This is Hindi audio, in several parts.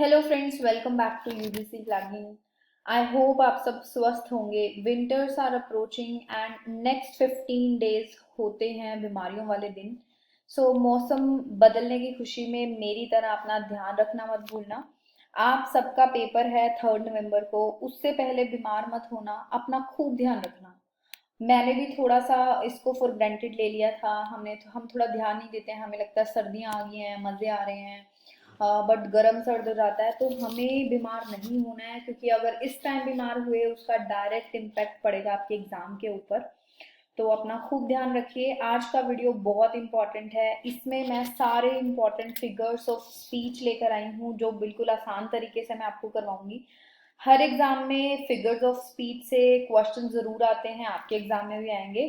Hello friends, welcome back to UGC plugin. I hope आप सब स्वस्थ होंगे। Winters are approaching and next 15 days होते हैं बीमारियों वाले दिन। मौसम बदलने की खुशी में मेरी तरह अपना ध्यान रखना मत भूलना। आप सबका पेपर है 3 नवंबर को, उससे पहले बीमार मत होना, अपना खूब ध्यान रखना। मैंने भी थोड़ा सा इसको फॉर ग्रांटेड ले लिया था। हम थोड़ा ध्यान नहीं देते हैं, हमें लगता है सर्दियाँ आ गई हैं, मज़े आ रहे हैं। बट गर्म सर्द हो जाता है तो हमें बीमार नहीं होना है, क्योंकि अगर इस टाइम बीमार हुए उसका डायरेक्ट इम्पैक्ट पड़ेगा आपके एग्जाम के ऊपर। तो अपना खूब ध्यान रखिए। आज का वीडियो बहुत इंपॉर्टेंट है। इसमें मैं सारे इंपॉर्टेंट फिगर्स ऑफ स्पीच लेकर आई हूँ जो बिल्कुल आसान तरीके से मैं आपको करवाऊंगी। हर एग्जाम में फिगर्स ऑफ स्पीच से क्वेश्चन जरूर आते हैं, आपके एग्जाम में भी आएंगे।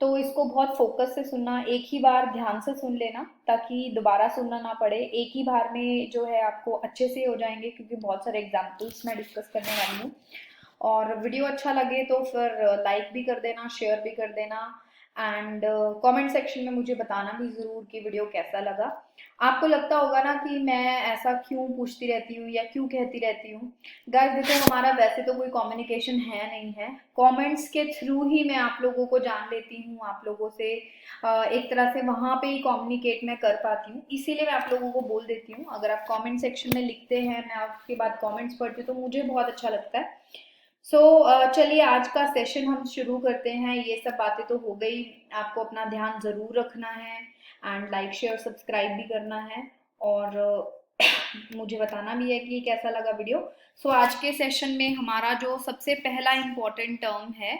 तो इसको बहुत फोकस से सुनना, एक ही बार ध्यान से सुन लेना ताकि दोबारा सुनना ना पड़े। एक ही बार में जो है आपको अच्छे से हो जाएंगे, क्योंकि बहुत सारे एग्जाम्पल्स मैं डिस्कस करने वाली हूँ। और वीडियो अच्छा लगे तो फिर लाइक भी कर देना, शेयर भी कर देना, एंड कमेंट सेक्शन में मुझे बताना भी ज़रूर कि वीडियो कैसा लगा। आपको लगता होगा ना कि मैं ऐसा क्यों पूछती रहती हूँ या क्यों कहती रहती हूँ। गाइस देखो, हमारा वैसे तो कोई कम्युनिकेशन है नहीं है, कमेंट्स के थ्रू ही मैं आप लोगों को जान लेती हूँ। आप लोगों से एक तरह से वहाँ पे ही कम्युनिकेट मैं कर पाती हूँ, इसीलिए मैं आप लोगों को बोल देती हूँ। अगर आप कमेंट सेक्शन में लिखते हैं, मैं आपके बाद कमेंट्स पढ़ती हूँ, तो मुझे बहुत अच्छा लगता है। चलिए आज का सेशन हम शुरू करते हैं। ये सब बातें तो हो गई, आपको अपना ध्यान ज़रूर रखना है एंड लाइक शेयर सब्सक्राइब भी करना है। और मुझे बताना भी है कि कैसा लगा वीडियो। आज के सेशन में हमारा जो सबसे पहला इम्पोर्टेंट टर्म है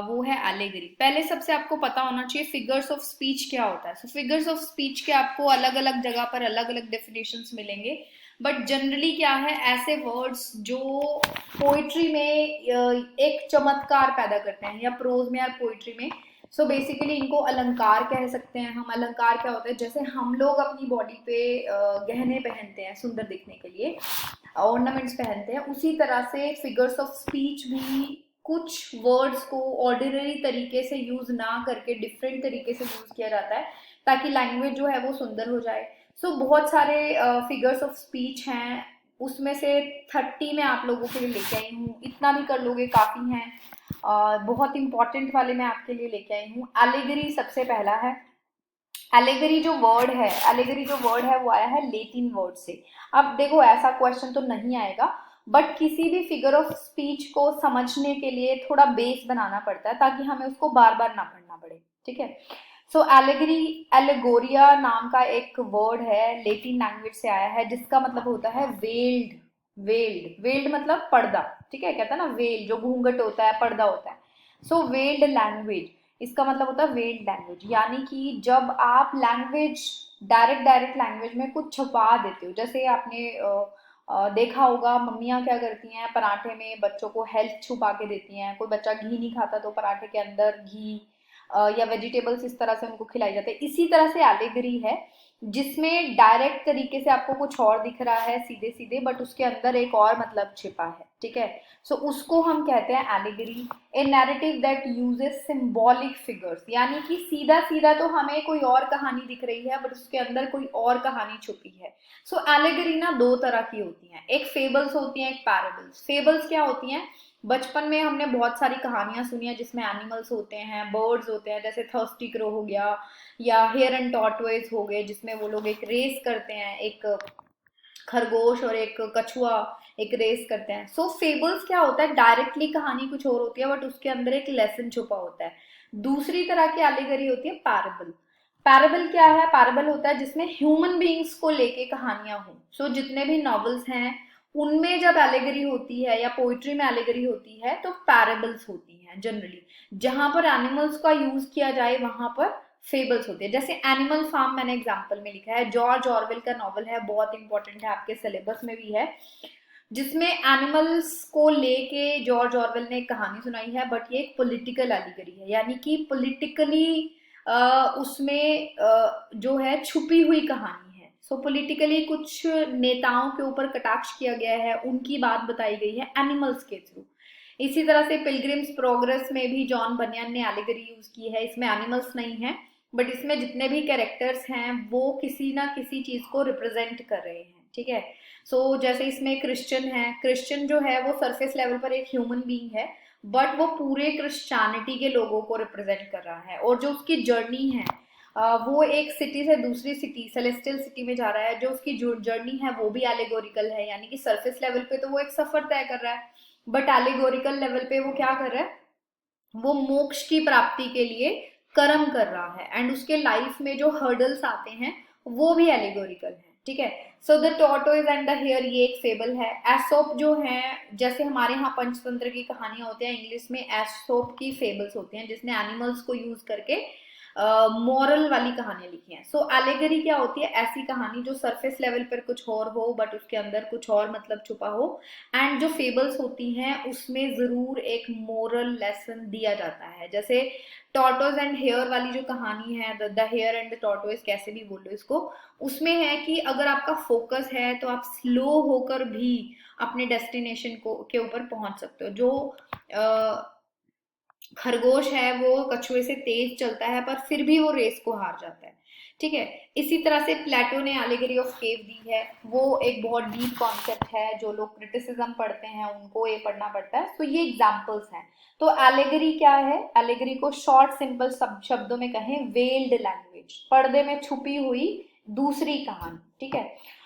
वो है एलेगरी। पहले सबसे आपको पता होना चाहिए फिगर्स ऑफ स्पीच क्या होता है। फिगर्स ऑफ स्पीच के आपको अलग अलग जगह पर अलग अलग डेफिनेशंस मिलेंगे, बट जनरली क्या है, ऐसे वर्ड्स जो पोइट्री में एक चमत्कार पैदा करते हैं, या प्रोज में या पोइट्री में। बेसिकली इनको अलंकार कह सकते हैं हम। अलंकार क्या होता है, जैसे हम लोग अपनी बॉडी पे गहने पहनते हैं सुंदर दिखने के लिए, ऑर्नामेंट्स पहनते हैं, उसी तरह से फिगर्स ऑफ स्पीच भी कुछ वर्ड्स को ऑर्डिनरी तरीके से यूज ना करके डिफरेंट तरीके से यूज किया जाता है, ताकि लैंग्वेज जो है वो सुंदर हो जाए। बहुत सारे फिगर्स ऑफ स्पीच हैं, उसमें से 30 मैं आप लोगों के लिए लेके आई हूँ। इतना भी कर लोगे काफ़ी हैं। बहुत इंपॉर्टेंट वाले मैं आपके लिए लेके आई हूँ। एलेगरी सबसे पहला है। एलेगरी जो वर्ड है वो आया है लेटिन वर्ड से। अब देखो, ऐसा क्वेश्चन तो नहीं आएगा, बट किसी भी फिगर ऑफ स्पीच को समझने के लिए थोड़ा बेस बनाना पड़ता है, ताकि हमें उसको बार बार ना पढ़ना पड़े। ठीक है। एलेगरी, एलेगोरिया नाम का एक वर्ड है, लेटिन लैंग्वेज से आया है, जिसका मतलब होता है वेल्ड। वेल्ड मतलब पर्दा। ठीक है, कहता है ना वेल, जो घूंघट होता है, पर्दा होता है। वेल्ड लैंग्वेज, इसका मतलब होता है वेल्ड लैंग्वेज। यानी कि जब आप लैंग्वेज, डायरेक्ट लैंग्वेज में कुछ छुपा देते हो। जैसे आपने देखा होगा, मम्मियाँ क्या करती हैं, पराठे में बच्चों को हेल्थ छुपा के देती हैं। कोई बच्चा घी नहीं खाता तो पराठे के अंदर घी या वेजिटेबल्स इस तरह से उनको खिलाई जाते हैं। इसी तरह से एलेगरी है, जिसमें डायरेक्ट तरीके से आपको कुछ और दिख रहा है सीधे सीधे, बट उसके अंदर एक और मतलब छिपा है। ठीक है। उसको हम कहते हैं allegory. A narrative that uses symbolic figures, यानी कि सीधा सीधा तो हमें कोई और कहानी दिख रही है, बट उसके अंदर कोई और कहानी छुपी है। एलेगरी ना दो तरह की होती हैं, एक फेबल्स होती हैं, एक पैराबल्स। फेबल्स क्या होती हैं, बचपन में हमने बहुत सारी कहानियां सुनी है जिसमें एनिमल्स होते हैं, बर्ड्स होते हैं, जैसे थर्स्टी क्रो हो गया, या हेयर एंड टॉर्टॉइज हो गए, जिसमें वो लोग एक रेस करते हैं, एक खरगोश और एक कछुआ एक रेस करते हैं। फेबल्स क्या होता है, डायरेक्टली कहानी कुछ और होती है, बट उसके अंदर एक लेसन छुपा होता है। दूसरी तरह की एलिगरी होती है पैराबल। पैराबल क्या है, पैराबल होता है जिसमें ह्यूमन बीइंग्स को लेके कहानियां हों। जितने भी नॉवेल्स हैं उनमें जब एलिगरी होती है, या पोइट्री में एलिगरी होती है, तो पैराबल्स होती हैं जनरली। जहां पर एनिमल्स का यूज किया जाए वहां पर फेबल्स होती है। जैसे एनिमल फार्म मैंने एग्जाम्पल में लिखा है, जॉर्ज ऑरवेल का नॉवल है, बहुत इंपॉर्टेंट है, आपके सिलेबस में भी है, जिसमें एनिमल्स को लेके जॉर्ज ऑरवेल ने एक कहानी सुनाई है, बट ये एक पॉलिटिकल एलिगरी है। यानी कि पॉलिटिकली उसमें जो है छुपी हुई कहानी है। पॉलिटिकली कुछ नेताओं के ऊपर कटाक्ष किया गया है, उनकी बात बताई गई है एनिमल्स के थ्रू। इसी तरह से पिलग्रिम्स प्रोग्रेस में भी जॉन बनियन ने एलिगरी यूज की है। इसमें एनिमल्स नहीं है, बट इसमें जितने भी कैरेक्टर्स हैं वो किसी ना किसी चीज को रिप्रेजेंट कर रहे हैं। ठीक है। सो जैसे इसमें क्रिश्चियन है, क्रिश्चियन जो है वो सरफेस लेवल पर एक ह्यूमन बीइंग है, बट वो पूरे क्रिश्चियनिटी के लोगों को रिप्रेजेंट कर रहा है। और जो उसकी जर्नी है, वो एक सिटी से दूसरी सिटी, सेलेस्टियल सिटी में जा रहा है, जो उसकी जो जर्नी है वो भी एलिगोरिकल है, यानी कि सरफेस लेवल पे तो वो एक सफर तय कर रहा है, बट एलिगोरिकल लेवल पे वो क्या कर रहा है, वो मोक्ष की प्राप्ति के लिए कर्म कर रहा है, एंड उसके लाइफ में जो हर्डल्स आते हैं वो भी एलिगोरिकल है, ठीक है। So the tortoise and the hare, ये एक फेबल है। एसोप जो है, जैसे हमारे यहाँ पंचतंत्र की कहानियां होती हैं, इंग्लिश में एसोप की फेबल्स होती हैं, जिसने एनिमल्स को यूज करके मॉरल वाली कहानियां लिखी हैं। सो एलेगरी क्या होती है, ऐसी कहानी जो सरफेस लेवल पर कुछ और हो बट उसके अंदर कुछ और मतलब छुपा हो, एंड जो फेबल्स होती हैं उसमें जरूर एक मोरल लेसन दिया जाता है। जैसे टॉर्टोइज एंड हेयर वाली जो कहानी है, the hare and the tortoise, कैसे भी बोलो इसको, उसमें है कि अगर आपका फोकस है तो आप स्लो होकर भी अपने डेस्टिनेशन को के ऊपर पहुंच सकते हो। जो खरगोश है वो कछुए से तेज चलता है पर फिर भी वो रेस को हार जाता है, ठीक है। इसी तरह से प्लेटो ने एलिगरी ऑफ केव दी है, वो एक बहुत डीप कॉन्सेप्ट है, जो लोग क्रिटिसिज्म पढ़ते हैं उनको ये पढ़ना पड़ता है। तो ये एग्जांपल्स हैं। तो एलिगरी क्या है, एलिगरी को शॉर्ट सिंपल शब्दों में कहें, वेल्ड लैंग्वेज, पर्दे में छुपी हुई दूसरी कहानी, ठीक है।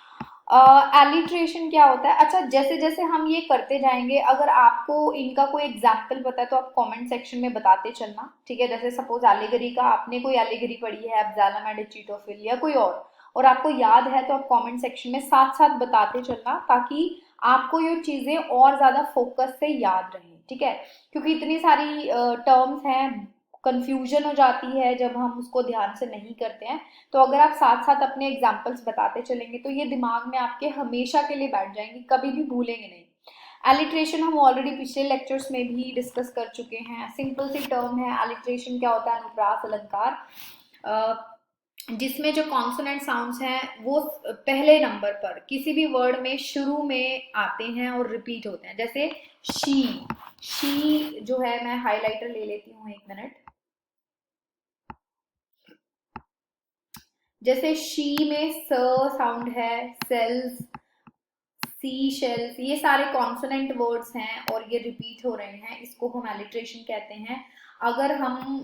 एलिट्रेशन क्या होता है, अच्छा जैसे जैसे हम ये करते जाएंगे, अगर आपको इनका कोई एग्जाम्पल पता है तो आप कमेंट सेक्शन में बताते चलना, ठीक है। जैसे सपोज एलिगरी का, आपने कोई एलिगरी पढ़ी है, एब्सैलम एंड चीटोफिल या कोई और आपको याद है तो आप कमेंट सेक्शन में साथ साथ बताते चलना, ताकि आपको ये चीजें और ज्यादा फोकस से याद रहें, ठीक है। क्योंकि इतनी सारी टर्म्स हैं, कंफ्यूजन हो जाती है जब हम उसको ध्यान से नहीं करते हैं। तो अगर आप साथ साथ अपने एग्जाम्पल्स बताते चलेंगे तो ये दिमाग में आपके हमेशा के लिए बैठ जाएंगे, कभी भी भूलेंगे नहीं। एलिट्रेशन हम ऑलरेडी पिछले लेक्चर्स में भी डिस्कस कर चुके हैं, सिंपल सी टर्म है। एलिट्रेशन क्या होता है, अनुप्रास अलंकार, जिसमें जो कॉन्सोनेंट साउंड्स हैं वो पहले नंबर पर किसी भी वर्ड में शुरू में आते हैं और रिपीट होते हैं। जैसे शी जो है, मैं हाइलाइटर ले लेती हूँ, एक मिनट। जैसे शी में स साउंड है, सेल्स, सी शेल्स, ये सारे कॉन्सोनेंट वर्ड्स हैं और ये रिपीट हो रहे हैं, इसको हम एलिट्रेशन कहते हैं। अगर हम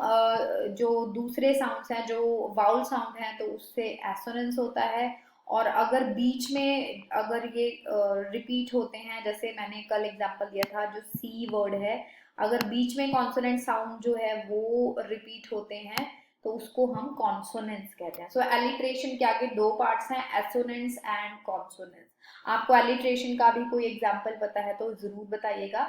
जो दूसरे साउंड्स हैं, जो वाउल साउंड है, तो उससे एसोनेंस होता है। और अगर बीच में अगर ये रिपीट होते हैं, जैसे मैंने कल एग्जांपल दिया था जो सी वर्ड है, अगर बीच में कॉन्सोनेंट साउंड जो है वो रिपीट होते हैं तो उसको हम कॉन्सोनेंट्स कहते हैं। सो एलिट्रेशन के आगे दो पार्ट्स हैं, एसोनेंट्स एंड कॉन्सोनेंट्स। आपको एलिट्रेशन का भी कोई एग्जाम्पल पता है तो जरूर बताइएगा।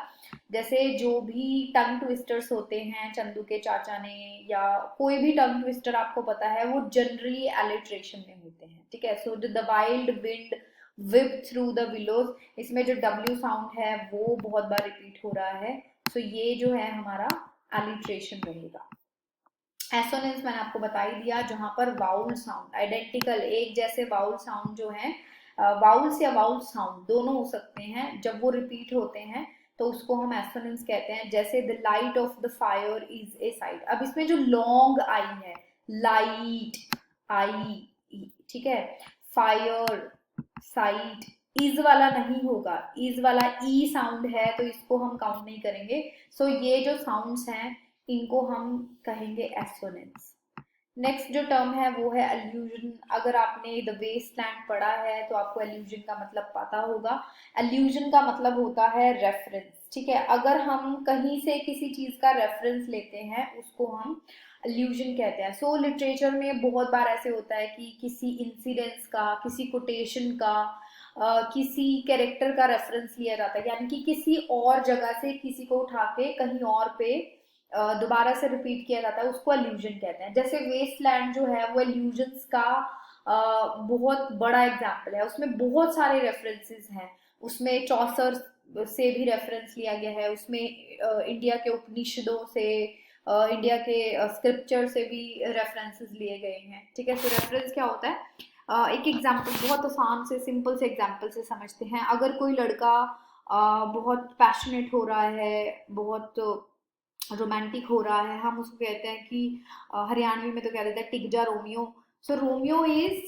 जैसे जो भी टंग ट्विस्टर्स होते हैं, चंदू के चाचा ने, या कोई भी टंग ट्विस्टर आपको पता है, वो जनरली एलिट्रेशन में होते हैं, ठीक है। So the wild wind whip through the willows, इसमें जो डब्ल्यू साउंड है वो बहुत बार रिपीट हो रहा है। सो ये जो है हमारा एलिट्रेशन रहेगा। एसोनेंस मैंने आपको बता ही दिया, जहां पर वाउल साउंड आइडेंटिकल, एक जैसे वाउल साउंड जो है, वाउल्स या वाउल साउंड दोनों हो सकते हैं, जब वो रिपीट होते हैं तो उसको हम एसोनेंस कहते हैं। जैसे the light of the fire is a site, अब इसमें जो लॉन्ग आई है, लाइट आई, ठीक है, फायर साइट, इज वाला नहीं होगा, इज वाला ई साउंड है तो इसको हम काउंट नहीं करेंगे। सो ये जो साउंड्स हैं इनको हम कहेंगे एसोनेंस। नेक्स्ट जो टर्म है वो है एल्यूजन। अगर आपने द वेस्टलैंड पढ़ा है तो आपको एल्यूजन का मतलब पता होगा। एल्यूजन का मतलब होता है रेफरेंस, ठीक है। अगर हम कहीं से किसी चीज का रेफरेंस लेते हैं उसको हम एल्यूजन कहते हैं। सो लिटरेचर में बहुत बार ऐसे होता है कि किसी इंसिडेंस का, किसी कोटेशन का, किसी कैरेक्टर का रेफरेंस लिया जाता है, यानी कि किसी और जगह से किसी को उठा के कहीं और पे दोबारा से रिपीट किया जाता है, उसको एल्यूजन कहते हैं। जैसे वेस्टलैंड जो है वो एल्यूजन्स का बहुत बड़ा एग्जाम्पल है, उसमें बहुत सारे रेफरेंसेस हैं। उसमें चौसर से भी रेफरेंस लिया गया है, उसमें इंडिया के उपनिषदों से, इंडिया के स्क्रिप्चर से भी रेफरेंसेस लिए गए हैं, ठीक है। तो रेफरेंस क्या होता है, एक एग्जाम्पल बहुत आसान से, सिंपल से एग्जाम्पल से समझते हैं। अगर कोई लड़का बहुत पैशनेट हो रहा है, बहुत रोमांटिक हो रहा है, हम उसको कहते हैं कि हरियाणवी में तो कह देते हैं टिक जा रोमियो, सो रोमियो इज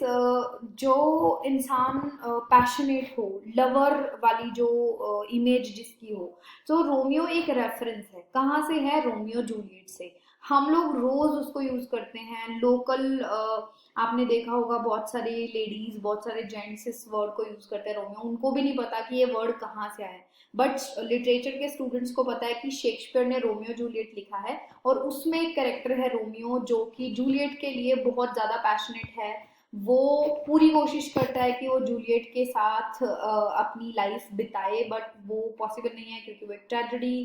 जो इंसान पैशनेट हो, लवर वाली जो इमेज जिसकी हो, तो रोमियो एक रेफरेंस है। कहाँ से है? रोमियो जूलियट से। हम लोग रोज उसको यूज करते हैं। लोकल आपने देखा होगा बहुत सारे लेडीज, बहुत सारे जेंट्स इस वर्ड को यूज करते हैं रोमियो, उनको भी नहीं पता कि ये वर्ड कहाँ से आया है। बट लिटरेचर के स्टूडेंट्स को पता है कि शेक्सपियर ने रोमियो जूलियट लिखा है, और उसमें एक कैरेक्टर है रोमियो जो कि जूलियट के लिए बहुत ज्यादा पैशनेट है। वो पूरी कोशिश करता है कि वो जूलियट के साथ अपनी लाइफ बिताए, बट वो पॉसिबल नहीं है क्योंकि वो एक ट्रेजेडी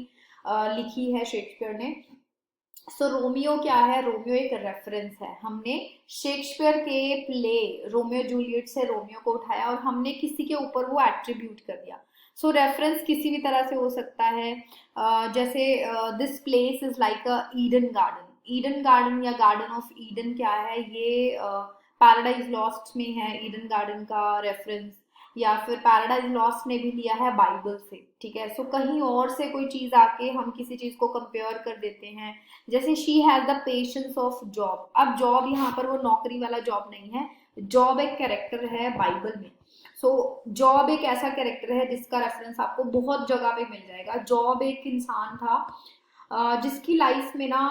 लिखी है शेक्सपियर ने। सो रोमियो क्या है? रोमियो एक रेफरेंस है। हमने शेक्सपियर के प्ले रोमियो जूलियट से रोमियो को उठाया और हमने किसी के ऊपर वो एट्रीब्यूट कर दिया। सो रेफरेंस किसी भी तरह से हो सकता है। जैसे this place is like a Eden garden. Eden garden या गार्डन ऑफ ईडन क्या है? ये पैराडाइज लॉस्ट में है ईडन गार्डन का रेफरेंस। या फिर पैराडाइज लॉस्ट ने भी लिया है बाइबल से। ठीक है, सो कहीं और से कोई चीज आके हम किसी चीज को कंपेयर कर देते हैं। जैसे she has the patience of job. अब जॉब यहाँ पर वो नौकरी वाला जॉब नहीं है, जॉब एक कैरेक्टर है बाइबल में। सो जॉब एक ऐसा कैरेक्टर है जिसका रेफरेंस आपको बहुत जगह पे मिल जाएगा। जॉब एक इंसान था जिसकी लाइफ में ना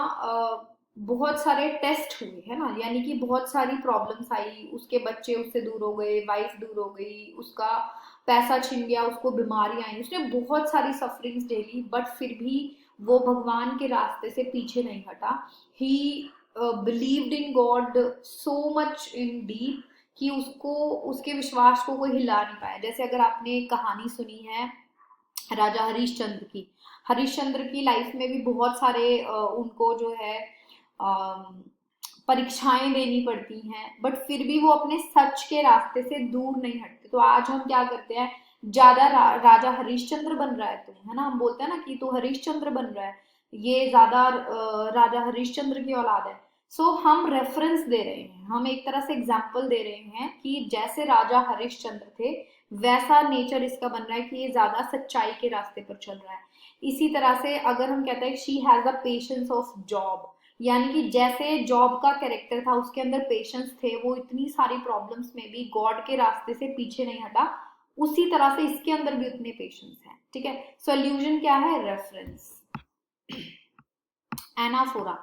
बहुत सारे टेस्ट हुए, है ना, यानी कि बहुत सारी प्रॉब्लम्स आई, उसके बच्चे उससे दूर हो गए, वाइफ दूर हो गई, उसका पैसा छिन गया, उसको बीमारी आई, उसने बहुत सारी सफरिंग्स झेली, बट फिर भी वो भगवान के रास्ते से पीछे नहीं हटा। ही believed in God so much in deep कि उसको उसके विश्वास को कोई हिला नहीं पाया। जैसे अगर आपने कहानी सुनी है राजा हरिश्चंद्र की, हरिश्चंद्र की लाइफ में भी बहुत सारे उनको जो है परीक्षाएं देनी पड़ती हैं, बट फिर भी वो अपने सच के रास्ते से दूर नहीं हटते। तो आज हम क्या करते हैं? ज्यादा राजा हरिश्चंद्र बन रहा है तू, है ना, हम बोलते हैं ना कि तू हरिश्चंद्र बन रहा है, ये ज्यादा राजा हरिश्चंद्र की औलाद है। सो हम रेफरेंस दे रहे हैं, हम एक तरह से एग्जाम्पल दे रहे हैं कि जैसे राजा हरिश्चंद्र थे वैसा नेचर इसका बन रहा है कि ये ज्यादा सच्चाई के रास्ते पर चल रहा है। इसी तरह से अगर हम कहते हैं she has the patience of job, यानी कि जैसे जॉब का कैरेक्टर था उसके अंदर पेशेंस थे, वो इतनी सारी प्रॉब्लम्स में भी गॉड के रास्ते से पीछे नहीं हटा, उसी तरह से इसके अंदर भी उतने पेशेंस हैं। ठीक है, सोल्यूशन क्या है? रेफरेंस। एनाफोरा।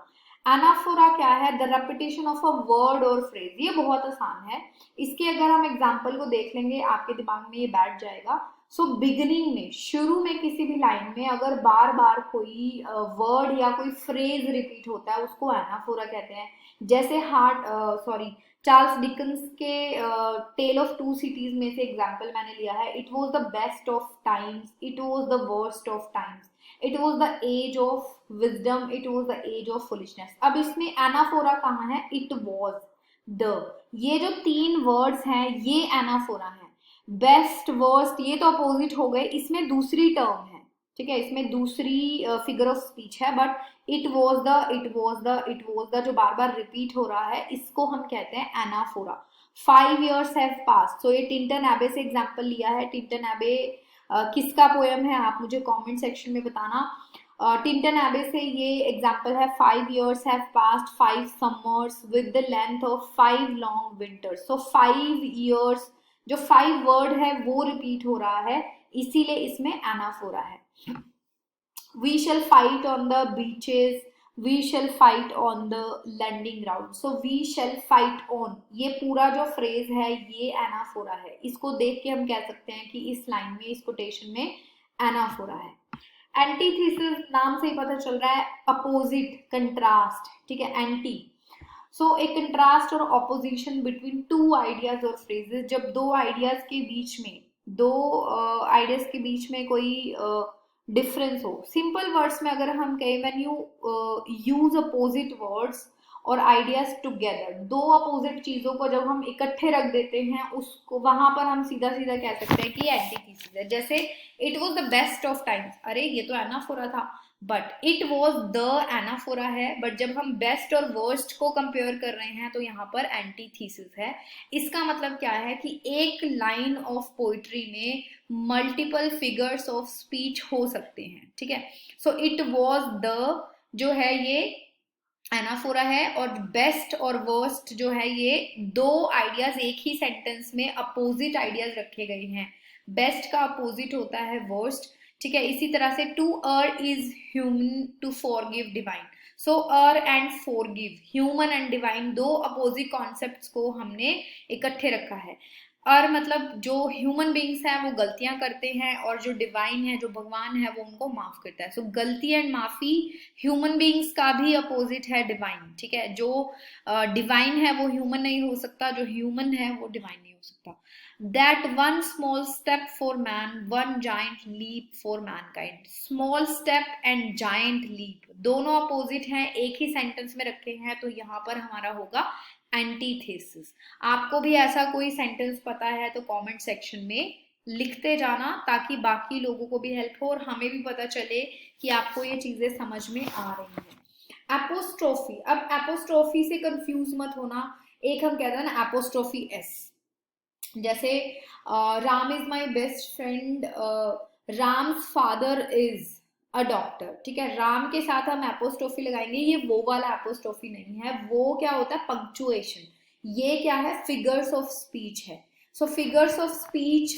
एनाफोरा क्या है? The repetition of a word और फ्रेज। ये बहुत आसान है, इसके अगर हम एग्जाम्पल को देख लेंगे आपके दिमाग में ये बैठ जाएगा। सो बिगिनिंग में, शुरू में किसी भी लाइन में अगर बार बार कोई वर्ड या कोई फ्रेज रिपीट होता है उसको एनाफोरा कहते हैं। जैसे चार्ल्स डिकन्स के टेल ऑफ टू सिटीज में से एग्जाम्पल मैंने लिया है। It was the best of times, it was the worst of times, it was the age of wisdom, it was the age of foolishness. अब इसमें एनाफोरा कहाँ है? इट वॉज द, ये जो तीन वर्ड्स हैं ये एनाफोरा है। बेस्ट वर्स्ट ये तो अपोजिट हो गए, इसमें दूसरी टर्म है। ठीक है, इसमें दूसरी फिगर ऑफ स्पीच है, but it was the, it was the, it was the जो बार बार रिपीट हो रहा है इसको हम कहते हैं एनाफोरा। 5 years have pass. तो ये टिंटन एबे से एग्जाम्पल लिया है। टिंटन एबे किसका पोयम है आप मुझे कमेंट सेक्शन में बताना। टिंटन एबे से ये एग्जाम्पल है। 5 years have passed 5 summers with the length of 5 long winters। So 5 years, जो 5 वर्ड है वो रिपीट हो रहा है, इसीलिए इसमें एनाफोरा है। We shall fight on the beaches, we shall fight on the landing ground। So we shall fight on, ये पूरा जो फ्रेज है ये एनाफोरा है। इसको देख के हम कह सकते हैं कि इस लाइन में, इस कोटेशन में एनाफोरा है। एंटीथीसिस नाम से ही पता चल रहा है, अपोजिट, कंट्रास्ट। ठीक है, एंटी। सो एक कंट्रास्ट और ऑपोजिशन बिटवीन टू आइडियाज और फ्रेजेस। जब दो आइडियाज के बीच में, दो आइडियाज के बीच में कोई डिफरेंस हो। सिंपल वर्ड्स में अगर हम कहें, when you use opposite words और आइडियाज टुगेदर, दो अपोजिट चीजों को जब हम इकट्ठे रख देते हैं उसको, वहां पर हम सीधा सीधा कह सकते हैं कि एंटीथीसिस है। जैसे it was the best of times, अरे ये तो एनाफोरा था, but it was the anaphora है। बट जब हम बेस्ट और वर्स्ट को कंपेयर कर रहे हैं तो यहाँ पर एंटीथीसिस है। इसका मतलब क्या है कि एक लाइन ऑफ पोइट्री में मल्टीपल फिगर्स ऑफ स्पीच हो सकते हैं। ठीक है, सो इट वॉज द जो है ये एनाफोरा है। और बेस्ट और वर्स्ट जो है, ये दो आइडियाज एक ही सेंटेंस में अपोजिट आइडियाज रखे गए हैं। बेस्ट का अपोजिट होता है वर्स्ट, ठीक है। इसी तरह से to err is human, to forgive divine. So err and forgive, human and divine, दो अपोजिट कॉन्सेप्ट्स को हमने इकट्ठे रखा है। और मतलब जो ह्यूमन बींग्स हैं वो गलतियां करते हैं, और जो डिवाइन है, जो भगवान है, वो उनको माफ करता है। सो गलती एंड माफी ह्यूमन बींग्स का भी अपोजिट है डिवाइन, ठीक है। जो डिवाइन है वो ह्यूमन नहीं हो सकता, जो ह्यूमन है वो डिवाइन नहीं हो सकता। That one small step for man, one giant leap for mankind. Small step and giant leap दोनों अपोजिट हैं, एक ही सेंटेंस में रखे हैं, तो यहाँ पर हमारा होगा एंटीथेसिस। आपको भी ऐसा कोई सेंटेंस पता है तो कमेंट सेक्शन में लिखते जाना, ताकि बाकी लोगों को भी हेल्प हो और हमें भी पता चले कि आपको ये चीजें समझ में आ रही हैं। एपोस्ट्रोफी, अब एपोस्ट्रोफी से कंफ्यूज मत होना। एक हम कहते हैं ना एपोस्ट्रोफी एस, जैसे Ram is my best friend, Ram's father is a doctor, ठीक है। राम के साथ हम एपोस्ट्रोफी लगाएंगे, ये वो वाला एपोस्ट्रोफी नहीं है, वो क्या होता है पंक्चुएशन। ये क्या है, फिगर्स ऑफ स्पीच है। सो फिगर्स ऑफ स्पीच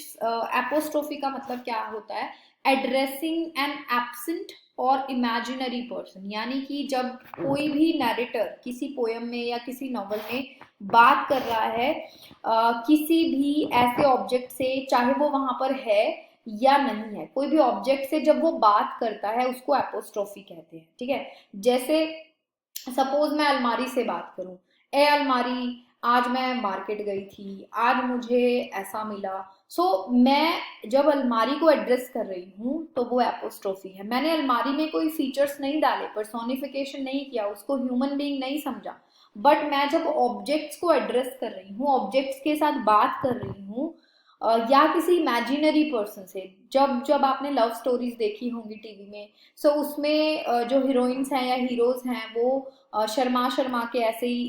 एपोस्ट्रोफी का मतलब क्या होता है, एड्रेसिंग एन एब्सेंट और इमेजिनरी पर्सन। यानी कि जब कोई भी नैरेटर किसी पोयम में या किसी नॉवल में बात कर रहा है किसी भी ऐसे ऑब्जेक्ट से, चाहे वो वहां पर है या नहीं है, कोई भी ऑब्जेक्ट से जब वो बात करता है उसको एपोस्ट्रोफी कहते हैं, ठीक है। जैसे सपोज मैं अलमारी से बात करूं, ए अलमारी, आज मैं मार्केट गई थी, आज मुझे ऐसा मिला। सो मैं जब अलमारी को एड्रेस कर रही हूँ तो वो एपोस्ट्रोफी है। मैंने अलमारी में कोई फीचर्स नहीं डाले, पर्सोनिफिकेशन नहीं किया, उसको ह्यूमन बीइंग नहीं समझा, बट मैं जब ऑब्जेक्ट्स को एड्रेस कर रही हूँ, ऑब्जेक्ट्स के साथ बात कर रही हूँ, या किसी इमेजिनरी पर्सन से, जब जब आपने लव स्टोरीज देखी होंगी टीवी में, सो उसमें जो हीरोइंस हैं या हीरोज हैं वो शर्मा शर्मा के ऐसे ही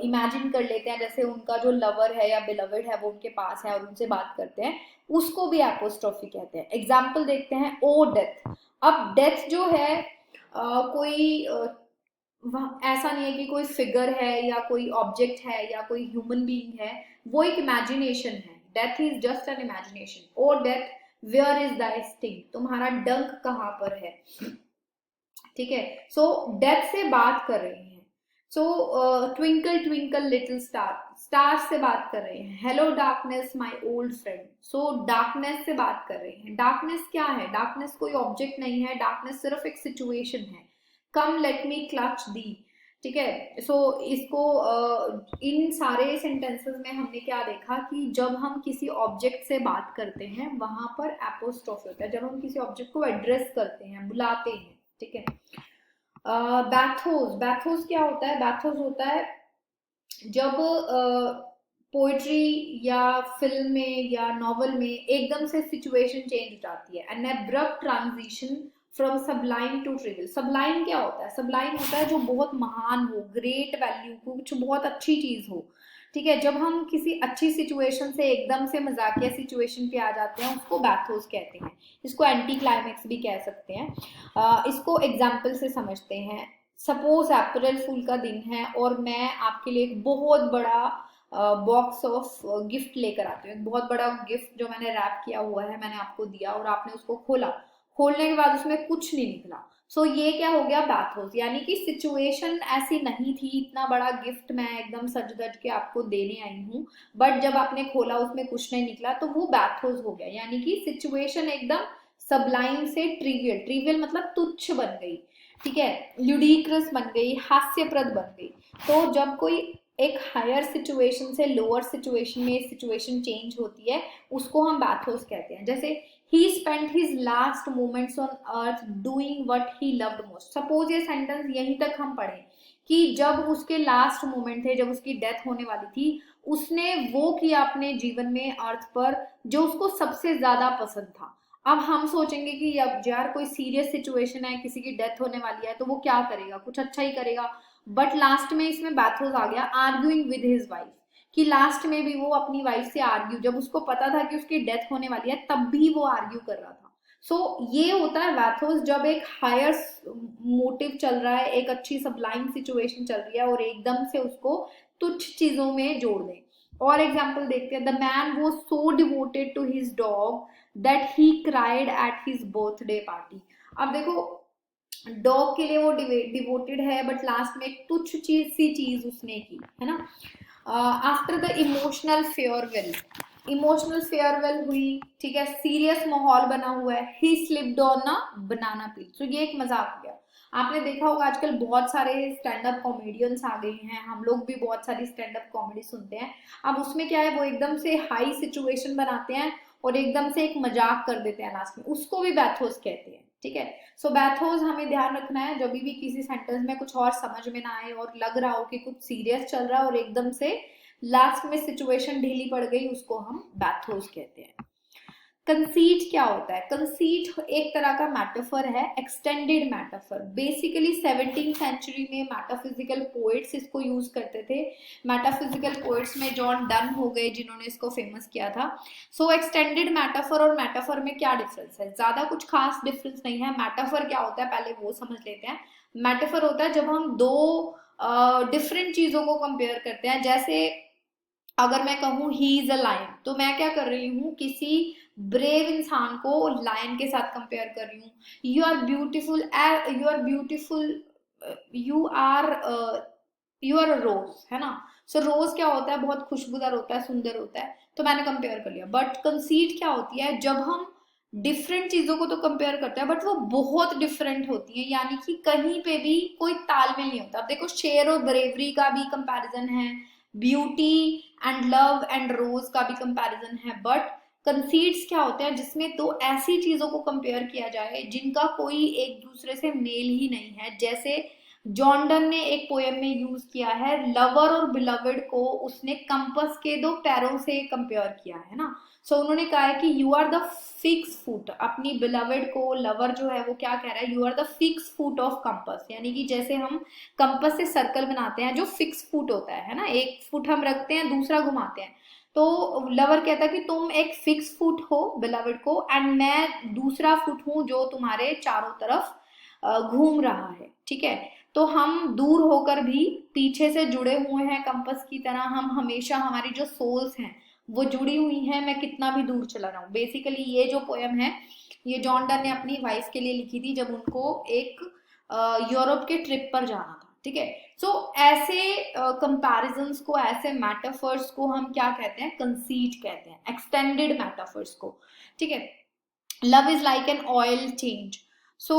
इमेजिन कर लेते हैं जैसे उनका जो लवर है या बिलवर्ड है वो उनके पास है और उनसे बात करते हैं, उसको भी एपोस्ट्रोफी कहते हैं। एग्जाम्पल देखते हैं, ओ डेथ। अब डेथ जो है कोई ऐसा नहीं है कि कोई फिगर है या कोई ऑब्जेक्ट है या कोई ह्यूमन बीइंग है, वो एक इमेजिनेशन है। Death is just an imagination. O death, where is thy sting, तुम्हारा डंक कहाँ पर है, ठीक है। सो डेथ से बात कर रहे हैं। So twinkle twinkle little star, star से बात कर रहे हैं। Hello darkness my old friend, so darkness से बात कर रहे हैं। डार्कनेस क्या है, डार्कनेस कोई ऑब्जेक्ट नहीं है, डार्कनेस सिर्फ एक सिचुएशन है। कम लेट मी क्लच दी, ठीक है। सो इसको इन सारे सेंटेंसेस में हमने क्या देखा कि जब हम किसी ऑब्जेक्ट से बात करते हैं वहां पर एपोस्ट्रोफी होता है, जब हम किसी ऑब्जेक्ट को एड्रेस करते हैं, बुलाते हैं, ठीक है। बैथोस, बैथोस क्या होता है, बैथोस होता है जब पोइट्री या फिल्म में या नॉवल में एकदम से सिचुएशन चेंज हो जाती है, an abrupt transition from sublime to trivial. Sublime क्या होता है, सबलाइम होता है जो बहुत महान हो, ग्रेट वैल्यू, कुछ बहुत अच्छी चीज हो, ठीक है। जब हम किसी अच्छी सिचुएशन से एकदम से मजाकिया सिचुएशन पे आ जाते हैं उसको बैथोस कहते हैं। इसको एंटी क्लाइमेक्स भी कह सकते हैं। इसको एग्जाम्पल से समझते हैं। सपोज अप्रैल फूल का दिन है और मैं आपके लिए एक बहुत बड़ा बॉक्स ऑफ गिफ्ट लेकर आती हूँ, एक बहुत बड़ा गिफ्ट जो मैंने रैप किया हुआ है, मैंने आपको दिया और आपने उसको खोला, खोलने के बाद उसमें कुछ नहीं निकला। सो ये क्या हो गया, बैथोस। यानी कि सिचुएशन ऐसी नहीं थी, इतना बड़ा गिफ्ट मैं एकदम सज धज के आपको देने आई हूँ, बट जब आपने खोला उसमें कुछ नहीं निकला, तो वो बैथोस हो गया। यानी कि सिचुएशन एकदम सबलाइन से ट्रिवियल, ट्रिवियल मतलब तुच्छ बन गई, ठीक है, ल्यूडिक्रस बन गई, हास्यप्रद बन गई। तो जब कोई एक हायर सिचुएशन से लोअर सिचुएशन में सिचुएशन चेंज होती है उसको हम बैथोस कहते हैं। जैसे he spent his last moments on earth doing what he loved most। Suppose ये सेंटेंस यहीं तक हम पढ़े कि जब उसके लास्ट मोमेंट थे, जब उसकी डेथ होने वाली थी, उसने वो किया अपने जीवन में अर्थ पर जो उसको सबसे ज्यादा पसंद था। अब हम सोचेंगे कि अब यार कोई सीरियस सिचुएशन है, किसी की डेथ होने वाली है, तो वो क्या करेगा, कुछ अच्छा ही करेगा, बट लास्ट में इसमें बैथोस आ गया, आर्ग्यूइंग विद हिज वाइफ, कि लास्ट में भी वो अपनी वाइफ से आर्ग्यू, जब उसको पता था कि उसकी डेथ होने वाली है तब भी वो आर्ग्यू कर रहा था। सो ये होता है वैथोस, जब एक हायर मोटिव चल रहा है, एक अच्छी सबलाइम सिचुएशन चल रही है और एकदम से उसको तुच्छ चीजों में जोड़ दें। और एग्जाम्पल देखते हैं, the man who so devoted to his dog that he cried at his birthday party. अब देखो, डॉग के लिए वो डिवोटेड है, बट लास्ट में एक तुच्छ चीज उसने की है ना। आफ्टर द इमोशनल फेयरवेल हुई, ठीक है, सीरियस माहौल बना हुआ है, ही स्लिप्ड ऑन अ बनाना पील। तो ये एक मजाक हो गया। आपने देखा होगा आजकल बहुत सारे स्टैंड अप कॉमेडियंस आ गए हैं, हम लोग भी बहुत सारी स्टैंड अप कॉमेडी सुनते हैं। अब उसमें क्या है, वो एकदम से हाई सिचुएशन बनाते हैं और एकदम से एक मजाक कर देते हैं लास्ट में, उसको भी बैथोस कहते हैं, ठीक है। सो बैथोस हमें ध्यान रखना है, जब भी किसी सेंटेंस में कुछ और समझ में ना आए और लग रहा हो कि कुछ सीरियस चल रहा है और एकदम से लास्ट में सिचुएशन ढीली पड़ गई, उसको हम बैथोस कहते हैं। कंसीट क्या होता है? कंसीट एक तरह का मेटाफर है, extended metaphor. Basically 17th century में मेटाफिजिकल पोएट्स इसको यूज करते थे। मेटाफिजिकल पोएट्स में जॉन डन हो गए जिन्होंने इसको फेमस किया था। सो एक्सटेंडेड मेटाफर और मेटाफर में क्या डिफरेंस है? ज्यादा कुछ खास डिफरेंस नहीं है। मेटाफर क्या होता है पहले वो समझ लेते हैं। मेटाफर होता है जब हम दो डिफरेंट चीजों को कंपेयर करते हैं। जैसे अगर मैं कहूँ ही इज अ लायन, तो मैं क्या कर रही हूँ, किसी ब्रेव इंसान को लायन के साथ कंपेयर कर रही हूँ। You are beautiful, you are beautiful, you are you are a rose, है ना। सो रोज क्या होता है, बहुत खुशबूदार होता है, सुंदर होता है, तो मैंने कंपेयर कर लिया। बट कंसीट क्या होती है, जब हम डिफरेंट चीजों को तो कंपेयर करते हैं बट वो बहुत डिफरेंट होती है, यानी कि कहीं पे भी कोई तालमेल नहीं होता। अब देखो, शेर और ब्रेवरी का भी कंपैरिजन है, ब्यूटी एंड लव एंड रोज का भी कंपैरिजन है, बट कंसीड्स क्या होते हैं जिसमें दो ऐसी चीजों को कंपेयर किया जाए जिनका कोई एक दूसरे से मेल ही नहीं है। जैसे जॉन डन ने एक पोएम में यूज किया है, लवर और बिलवड को उसने कंपस के दो पैरों से कंपेयर किया है ना। सो उन्होंने कहा है कि you are the fix foot, अपनी बिलवड को लवर जो है वो क्या कह रहा है, you are the fix foot of compass, यानी कि जैसे हम कंपस से सर्कल बनाते हैं जो फिक्स फुट होता है ना, एक फुट हम रखते हैं दूसरा घुमाते हैं, तो लवर कहता है कि तुम एक फिक्स फुट हो बिलवड को, एंड मैं दूसरा फुट हूं जो तुम्हारे चारों तरफ घूम रहा है, ठीक है। तो हम दूर होकर भी पीछे से जुड़े हुए हैं कंपस की तरह, हम हमेशा, हमारी जो सोल्स हैं वो जुड़ी हुई हैं, मैं कितना भी दूर चला रहा हूँ। बेसिकली ये जो पोएम है ये जॉन डन ने अपनी वाइफ के लिए लिखी थी जब उनको एक यूरोप के ट्रिप पर जाना था, ठीक है। सो ऐसे कंपैरिजंस को, ऐसे मेटाफर्स को हम क्या कहते हैं, कंसीट कहते हैं, एक्सटेंडेड मेटाफर्स को, ठीक है। Love is like an oil change. So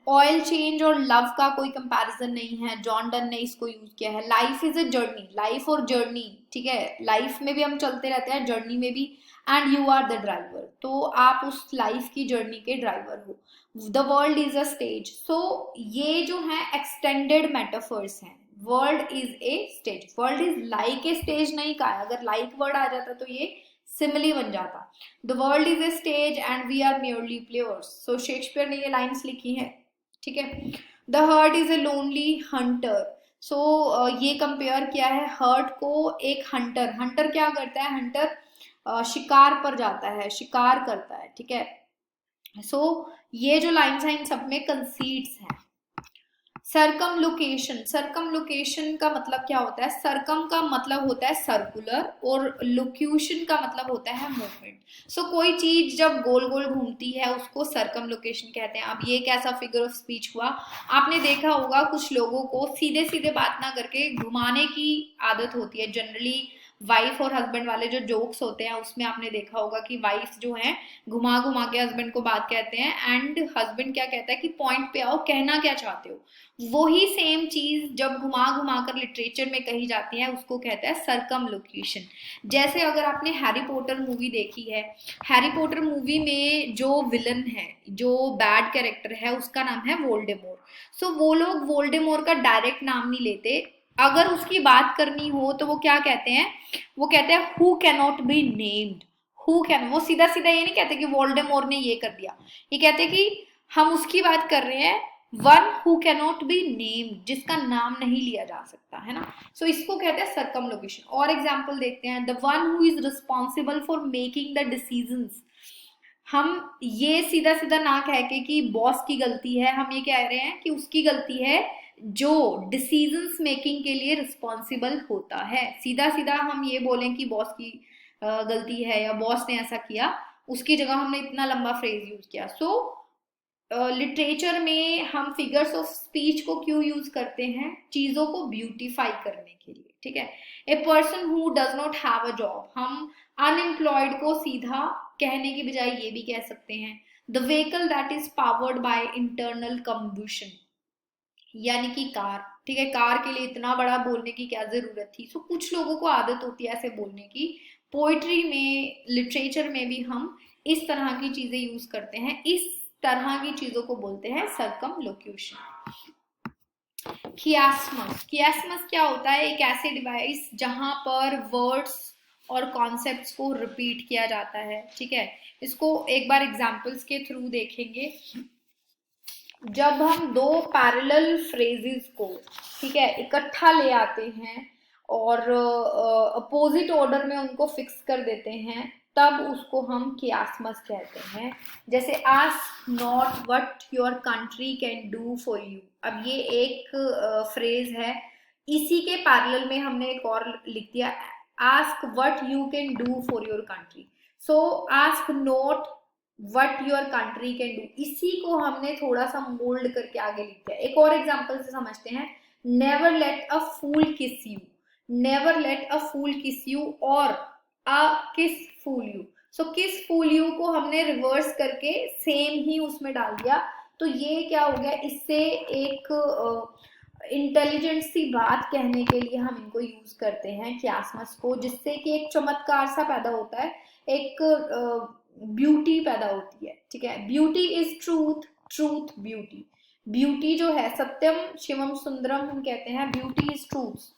oil change और लव का कोई कंपैरिजन नहीं है, जॉन डन ने इसको यूज किया है। Life is a journey, life और जर्नी, ठीक है, लाइफ में भी हम चलते रहते हैं, जर्नी में भी, and you are the driver, तो आप उस लाइफ की जर्नी के ड्राइवर हो। The world is a stage. So ये जो है एक्सटेंडेड मेटाफर्स हैं। World is a stage, world is like a stage नहीं कहा है, अगर लाइक वर्ड आ जाता तो ये सिमिली बन जाता। The world is a stage and we are merely players. So Shakespeare ने ये लाइन्स लिखी हैं, ठीक है। The heart is a lonely hunter. So ये कंपेयर किया है हर्ट को एक हंटर। हंटर क्या करता है, हंटर शिकार पर जाता है, शिकार करता है, ठीक है। सो ये जो लाइन्स हैं इन सब में कंसीड्स हैं। सर्कमलोकेशन, सर्कमलोकेशन का मतलब क्या होता है? सर्कम का मतलब होता है सर्कुलर और लोक्यूशन का मतलब होता है मूवमेंट। सो कोई चीज जब गोल गोल घूमती है उसको सर्कमलोकेशन कहते हैं। अब ये एक ऐसा फिगर ऑफ स्पीच हुआ, आपने देखा होगा कुछ लोगों को सीधे सीधे बात ना करके घुमाने की आदत होती है। जनरली वाइफ और हस्बैंड वाले जो जोक्स होते हैं उसमें आपने देखा होगा कि वाइफ जो है घुमा घुमा के हस्बैंड को बात कहते हैं, एंड हस्बैंड क्या कहता है कि पॉइंट पे आओ, कहना क्या चाहते हो। वही सेम चीज जब घुमा घुमा कर लिटरेचर में कही जाती है उसको कहता है सरकमलोक्यूशन। जैसे अगर आपने हैरी पॉटर मूवी देखी है, हैरी पॉटर मूवी में जो विलन है, जो बैड कैरेक्टर है, उसका नाम है वोल्डेमोर। सो वो लोग वोल्डेमोर का डायरेक्ट नाम नहीं लेते, अगर उसकी बात करनी हो तो वो क्या कहते हैं, वो कहते हैं who cannot be named. Who can, वो सीधा सीधा ये नहीं कहते कि वोल्डेमोर ने ये कर दिया, ये कहते कि हम उसकी बात कर रहे हैं, one who cannot be named, जिसका नाम नहीं लिया जा सकता, है ना। सो इसको कहते हैं सर्कमलोकेशन। और एग्जांपल देखते हैं, the one who is responsible for making the decisions. हम ये सीधा सीधा ना कह के कि बॉस की गलती है, हम ये कह रहे हैं कि उसकी गलती है जो डिसीजंस मेकिंग के लिए रिस्पॉन्सिबल होता है। सीधा सीधा हम ये बोलें कि बॉस की गलती है या बॉस ने ऐसा किया, उसकी जगह हमने इतना लंबा फ्रेज यूज किया। सो लिटरेचर में हम फिगर्स ऑफ स्पीच को क्यों यूज करते हैं? चीजों को ब्यूटीफाई करने के लिए, ठीक है। A person who does not have a job, हम अनएम्प्लॉयड को सीधा कहने की बजाय ये भी कह सकते हैं the vehicle that is powered by internal combustion, यानी कि कार, ठीक है। कार के लिए इतना बड़ा बोलने की क्या जरूरत थी? सो कुछ लोगों को आदत होती है ऐसे बोलने की। पोइट्री में, लिटरेचर में भी हम इस तरह की चीजें यूज करते हैं, इस तरह की चीजों को बोलते हैं सर्कमलोक्यूशन। कियास्मस, कियास्मस क्या होता है? एक ऐसे डिवाइस जहां पर वर्ड्स और कॉन्सेप्ट्स को रिपीट किया जाता है, ठीक है। इसको एक बार एग्जांपल्स के थ्रू देखेंगे। जब हम दो पैरेलल फ्रेजेस को, ठीक है, इकट्ठा ले आते हैं और अपोजिट ऑर्डर में उनको फिक्स कर देते हैं, तब उसको हम कियास्मस कहते हैं। जैसे ask not what your country can do for you. अब ये एक फ्रेज है, इसी के पैरेलल में हमने एक और लिख दिया, ask what you can do for your country. So ask not what your country can do, इसी को हमने थोड़ा सा मोल्ड करके आगे लिख दिया। एक और एग्जांपल से समझते हैं, नेवर लेट अ फूल किस यू, नेवर लेट अ फूल किस यू और अ किस फूल यू। सो किस फूल यू को हमने रिवर्स करके सेम ही उसमें डाल दिया। तो ये क्या हो गया, इससे एक इंटेलिजेंट सी बात कहने के लिए हम इनको यूज करते हैं कियास्मस को, जिससे कि एक चमत्कार सा पैदा होता है, एक ब्यूटी पैदा होती है, ठीक है। Beauty is truth, truth beauty. Beauty जो है, सत्यम शिवम सुंदरम हम कहते हैं, ब्यूटी इज ट्रूथ,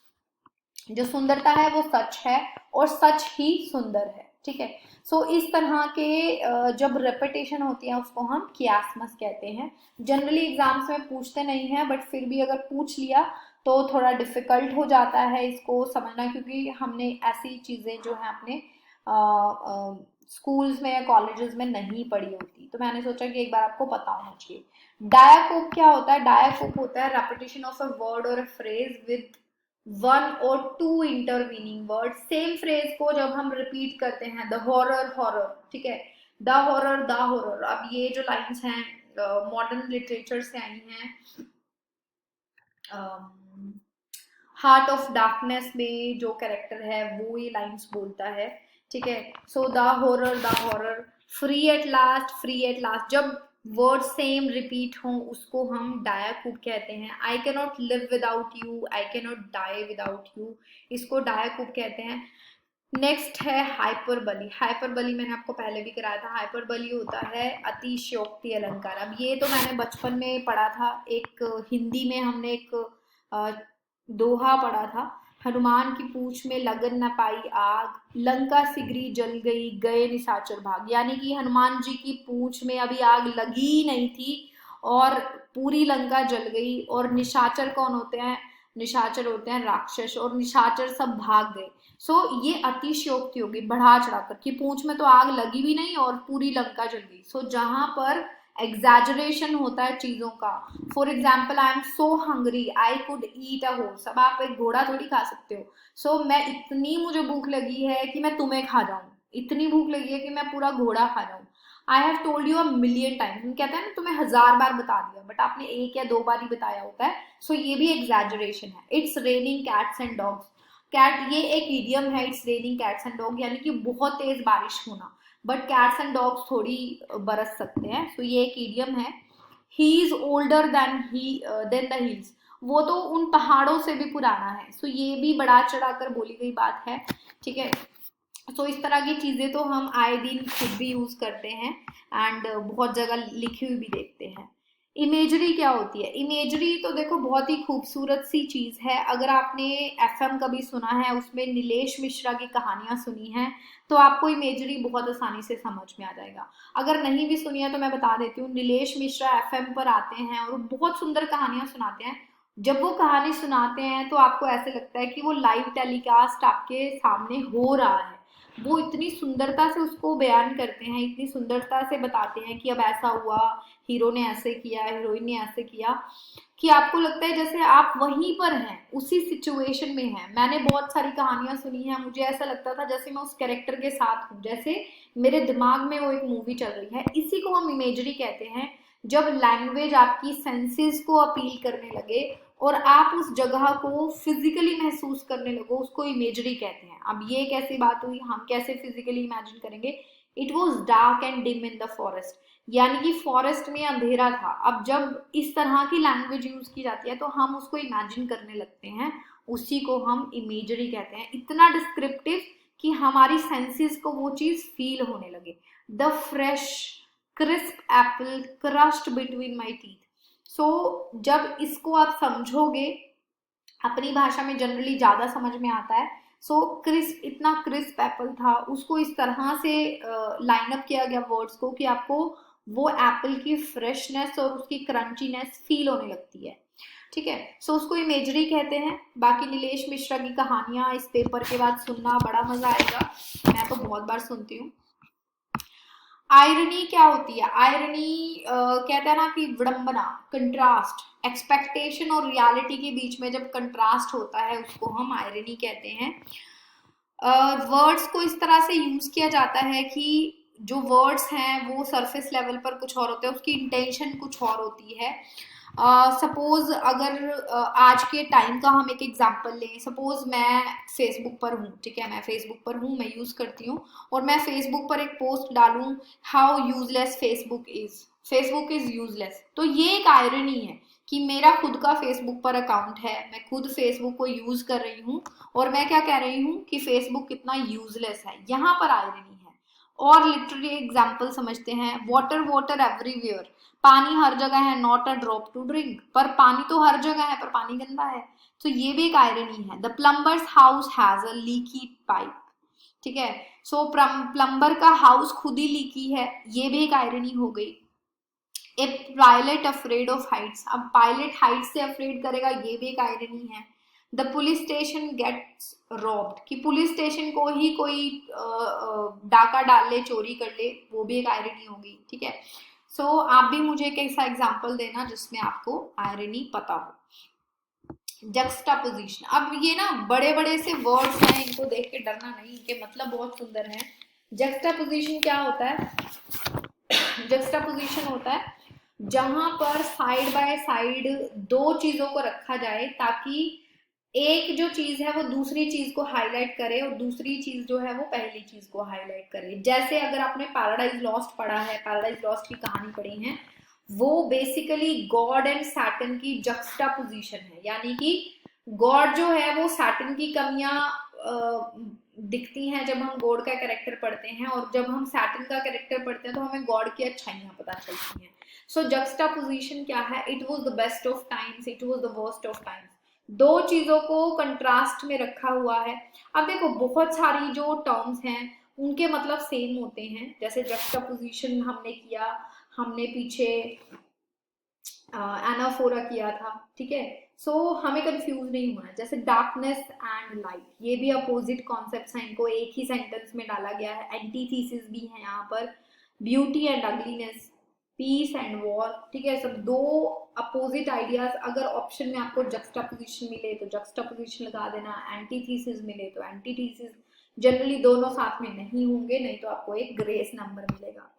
जो सुंदरता है वो सच है और सच ही सुंदर है, ठीक है। सो इस तरह के जब रेपिटेशन होती है उसको हम कियास्मस कहते हैं। जनरली एग्जाम्स में पूछते नहीं हैं, बट फिर भी अगर पूछ लिया तो थोड़ा डिफिकल्ट हो जाता है इसको समझना, क्योंकि हमने ऐसी चीजें जो है अपने स्कूल्स में या कॉलेजेस में नहीं पढ़ी होती, तो मैंने सोचा कि एक बार आपको पता होना चाहिए। डायाकोप क्या होता है? डायाकोप होता है repetition of a word or a phrase with one or two intervening word. Same phrase को जब हम रिपीट करते हैं, द हॉरर, हॉरर, ठीक है, द हॉरर, द हॉरर। अब ये जो लाइंस हैं मॉडर्न लिटरेचर से आई हैं। हार्ट ऑफ डार्कनेस में जो कैरेक्टर है वो ये लाइंस बोलता है, ठीक है। So the horror, the horror, free at last, free at last. जब वर्ड सेम रिपीट हो उसको हम डायाकूप कहते हैं। I can not live without you, I can not die without you, इसको डायाकूप कहते हैं। नेक्स्ट है हाइपरबली। हाइपरबली मैंने आपको पहले भी कराया था। हाइपरबली होता है अतिशयोक्ति अलंकार। अब ये तो मैंने बचपन में पढ़ा था, एक हिंदी में हमने एक दोहा पढ़ा था, हनुमान की पूंछ में लगन न पाई आग, लंका सिगरी जल गई, गए निशाचर भाग। यानी कि हनुमान जी की पूंछ में अभी आग लगी ही नहीं थी और पूरी लंका जल गई। और निशाचर कौन होते हैं? निशाचर होते हैं राक्षस, और निशाचर सब भाग गए। सो ये अतिशयोक्ति होगी, बढ़ा चढ़ाकर, कि पूंछ में तो आग लगी भी नहीं और पूरी लंका जल गई। सो जहां पर एग्जैजरेशन होता है चीजों का, for example I am so hungry, I could eat a horse. अब आप एक घोड़ा थोड़ी खा सकते हो। सो मैं इतनी, मुझे भूख लगी है कि मैं तुम्हें खा जाऊं, इतनी भूख लगी है कि मैं पूरा घोड़ा खा जाऊं। I have told you a million times, हम कहते हैं ना तुम्हें 1000 बार बता दिया, बट आपने 1 या 2 बार ही बताया होता है। सो ये भी एग्जैजरेशन है। It's raining cats and dogs. Cat, ये एक इडियम है, it's raining cats and dog, यानी कि बहुत तेज बारिश होना। बट कैट्स एंड डॉग्स थोड़ी बरस सकते हैं। सो ये एक इडियम है। He is older than the hills, वो तो उन पहाड़ों से भी पुराना है। सो ये भी बढ़ा चढ़ाकर बोली गई बात है, ठीक है। तो इस तरह की चीजें तो हम आए दिन खुद भी यूज करते हैं एंड बहुत जगह लिखी हुई भी देखते हैं। इमेजरी क्या होती है? इमेजरी तो देखो बहुत ही खूबसूरत सी चीज है। अगर आपने एफएम कभी सुना है, उसमें नीलेश मिश्रा की कहानियां सुनी हैं, तो आपको इमेजरी बहुत आसानी से समझ में आ जाएगा। अगर नहीं भी सुनी है तो मैं बता देती हूँ, नीलेश मिश्रा एफएम पर आते हैं और बहुत सुंदर कहानियां सुनाते हैं। जब वो कहानी सुनाते हैं तो आपको ऐसे लगता है कि वो लाइव टेलीकास्ट आपके सामने हो रहा है। वो इतनी सुंदरता से उसको बयान करते हैं, इतनी सुंदरता से बताते हैं कि अब ऐसा हुआ, हीरो ने ऐसे किया, हीरोइन ने ऐसे किया, कि आपको लगता है जैसे आप वहीं पर हैं, उसी सिचुएशन में हैं। मैंने बहुत सारी कहानियां सुनी हैं, मुझे ऐसा लगता था जैसे मैं उस कैरेक्टर के साथ हूँ, जैसे मेरे दिमाग में वो एक मूवी चल रही है। इसी को हम इमेजरी कहते हैं, जब लैंग्वेज आपकी सेंसेस को अपील करने लगे और आप उस जगह को फिजिकली महसूस करने लगो, उसको इमेजरी कहते हैं। अब ये कैसी बात हुई, हम कैसे फिजिकली इमेजिन करेंगे? It was dark and dim in the forest, यानी कि फॉरेस्ट में अंधेरा था। अब जब इस तरह की लैंग्वेज यूज की जाती है तो हम उसको इमेजिन करने लगते हैं, उसी को हम इमेजरी कहते हैं। इतना डिस्क्रिप्टिव कि हमारी सेंसेस को वो चीज फील होने लगे। The fresh crisp apple crushed between my teeth. So जब इसको आप समझोगे, अपनी भाषा में जनरली ज्यादा समझ में आता है। सो क्रिस्प, इतना क्रिस्प एप्पल था, उसको इस तरह से लाइन अप किया गया वर्ड्स को कि आपको वो एप्पल की फ्रेशनेस और उसकी क्रंचीनेस फील होने लगती है। ठीक है, सो उसको इमेजरी कहते हैं। बाकी नीलेश मिश्रा की कहानियां इस पेपर के बाद सुनना बड़ा मजा आएगा, मैं तो बहुत बार सुनती हूँ। आयरनी क्या होती है? आयरनी कहते हैं ना कि विडंबना, कंट्रास्ट, एक्सपेक्टेशन और रियलिटी के बीच में जब कंट्रास्ट होता है उसको हम आयरनी कहते हैं। वर्ड्स को इस तरह से यूज किया जाता है कि जो वर्ड्स हैं वो सरफेस लेवल पर कुछ और होते हैं, उसकी इंटेंशन कुछ और होती है। सपोज अगर आज के टाइम का हम एक एग्जांपल लें, सपोज मैं फेसबुक पर हूँ, ठीक है, मैं फेसबुक पर हूँ, मैं यूज करती हूँ, और मैं फेसबुक पर एक पोस्ट डालूं, how useless Facebook is useless. तो ये एक आयरनी है कि मेरा खुद का फेसबुक पर अकाउंट है, मैं खुद फेसबुक को यूज कर रही हूँ, और मैं क्या कह रही हूँ कि फेसबुक कितना यूजलेस है, यहाँ पर आयरनी है। और लिटरली एग्जाम्पल समझते हैं, वाटर वाटर एवरीवेयर, पानी हर जगह है, not a drop to drink, पर पानी तो हर जगह है पर पानी गंदा है। तो ये भी एक आयरनी है। The plumbers house has a leaky pipe, ठीक है, सो प्लम्बर का हाउस खुद ही लीकी है, ये भी एक आयरनी हो गई। A pilot afraid of heights, अब पायलट हाइट से अफ्रेड करेगा, ये भी एक आयरनी है। The police station gets robbed, कि पुलिस स्टेशन को ही कोई डाका डाल ले, चोरी कर ले, वो भी एक आयरनी होगी। ठीक है, सो आप भी मुझे एक ऐसा एग्जांपल देना जिसमें आपको आयरनी पता हो। जक्स्टापोजिशन, अब ये ना बड़े बड़े से वर्ड्स हैं, इनको देख के डरना नहीं, इनके मतलब बहुत सुंदर है। जक्स्टापोजिशन क्या होता है? जक्स्टापोजिशन होता है जहां पर साइड बाय साइड दो चीजों को रखा जाए, ताकि एक जो चीज है वो दूसरी चीज को हाईलाइट करे और दूसरी चीज जो है वो पहली चीज को हाईलाइट करे। जैसे अगर आपने पैराडाइज लॉस्ट पढ़ा है, पैराडाइज लॉस्ट की कहानी पढ़ी है, वो बेसिकली गॉड एंड सैटर्न की जक्स्टापोजिशन है, यानी कि गॉड जो है वो सैटर्न की कमियां दिखती हैं जब हम गॉड का कैरेक्टर पढ़ते हैं, और जब हम सैटर्न का कैरेक्टर पढ़ते हैं तो हमें गॉड की अच्छाइयां पता चलती हैं। सो जक्स्टापोजिशन क्या है? It was the best of times, it was the worst of times. दो चीजों को कंट्रास्ट में रखा हुआ है। अब देखो बहुत सारी जो टर्म्स हैं उनके मतलब सेम होते हैं, जैसे जक्स्टापोजिशन हमने किया, हमने पीछे एनाफोरा किया था। ठीक है, सो हमें कंफ्यूज नहीं होना है। जैसे डार्कनेस एंड लाइट, ये भी अपोजिट कॉन्सेप्ट्स हैं, इनको एक ही सेंटेंस में डाला गया है। एंटीथीसिस भी है यहाँ पर। Beauty and ugliness, peace and war, ठीक है, सब दो अपोजिट आइडियाज। अगर ऑप्शन में आपको जक्स्टापोजिशन मिले तो जक्स्टापोजिशन लगा देना, एंटीथीसिस मिले तो एंटीथीसिस। जनरली दोनों साथ में नहीं होंगे, नहीं तो आपको एक ग्रेस नंबर मिलेगा।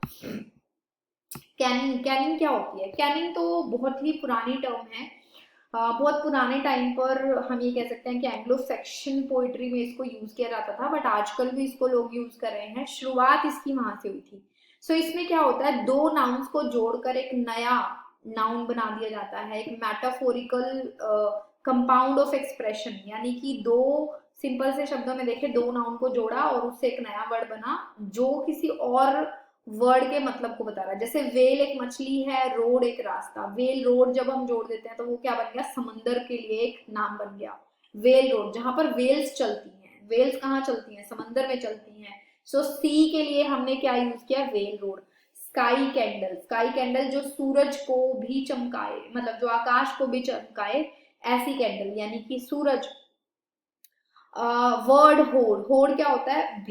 कैनिंग, कैनिंग क्या होती है? कैनिंग तो बहुत ही पुरानी टर्म है। बहुत पुराने टाइम पर हम ये कह सकते हैं कि एंग्लो सेक्शन पोइट्री में इसको यूज किया जाता था, बट आजकल भी इसको लोग यूज कर रहे हैं। शुरुआत इसकी वहां से हुई थी। सो इसमें क्या होता है, दो नाउन्स को जोड़कर एक नया नाउन बना दिया जाता है, एक मेटाफोरिकल कंपाउंड ऑफ एक्सप्रेशन, यानी कि दो सिंपल से शब्दों में देखे, दो नाउन को जोड़ा और उससे एक नया वर्ड बना जो किसी और वर्ड के मतलब को बता रहा है। जैसे वेल एक मछली है, रोड एक रास्ता। वेल रोड जब हम जोड़ देते हैं तो वो क्या बन गया? समंदर के लिए एक नाम बन गया, वेल रोड, जहां पर वेल्स चलती हैं। वेल्स कहाँ चलती हैं? समंदर में चलती हैं। सो सी के लिए हमने क्या यूज किया? Well road. Sky candle, sky candle जो सूरज को भी चमकाए, मतलब जो आकाश को भी चमकाए, ऐसी कैंडल, यानी कि सूरज। वर्ड होड़, होड़ क्या होता है,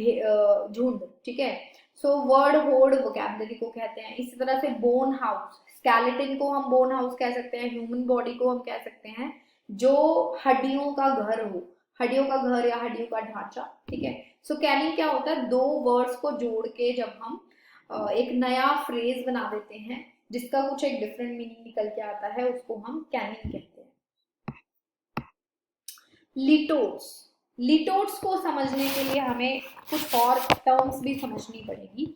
झुंड, ठीक है। सो वर्ड होड़ वोकैबलरी को कहते हैं। इसी तरह से बोन हाउस, स्केलेटन को हम बोन हाउस कह सकते हैं, ह्यूमन बॉडी को हम कह सकते हैं जो हड्डियों का घर हो, हड्डियों का घर या हड्डियों का ढांचा, ठीक है। सो कैनिंग क्या होता है, दो वर्ड्स को जोड़ के जब हम एक नया फ्रेज बना देते हैं जिसका कुछ एक डिफरेंट मीनिंग निकल के आता है, उसको हम कैनिंग कहते हैं। लिटोट्स, लिटोट्स को समझने के लिए हमें कुछ और टर्म्स भी समझनी पड़ेगी।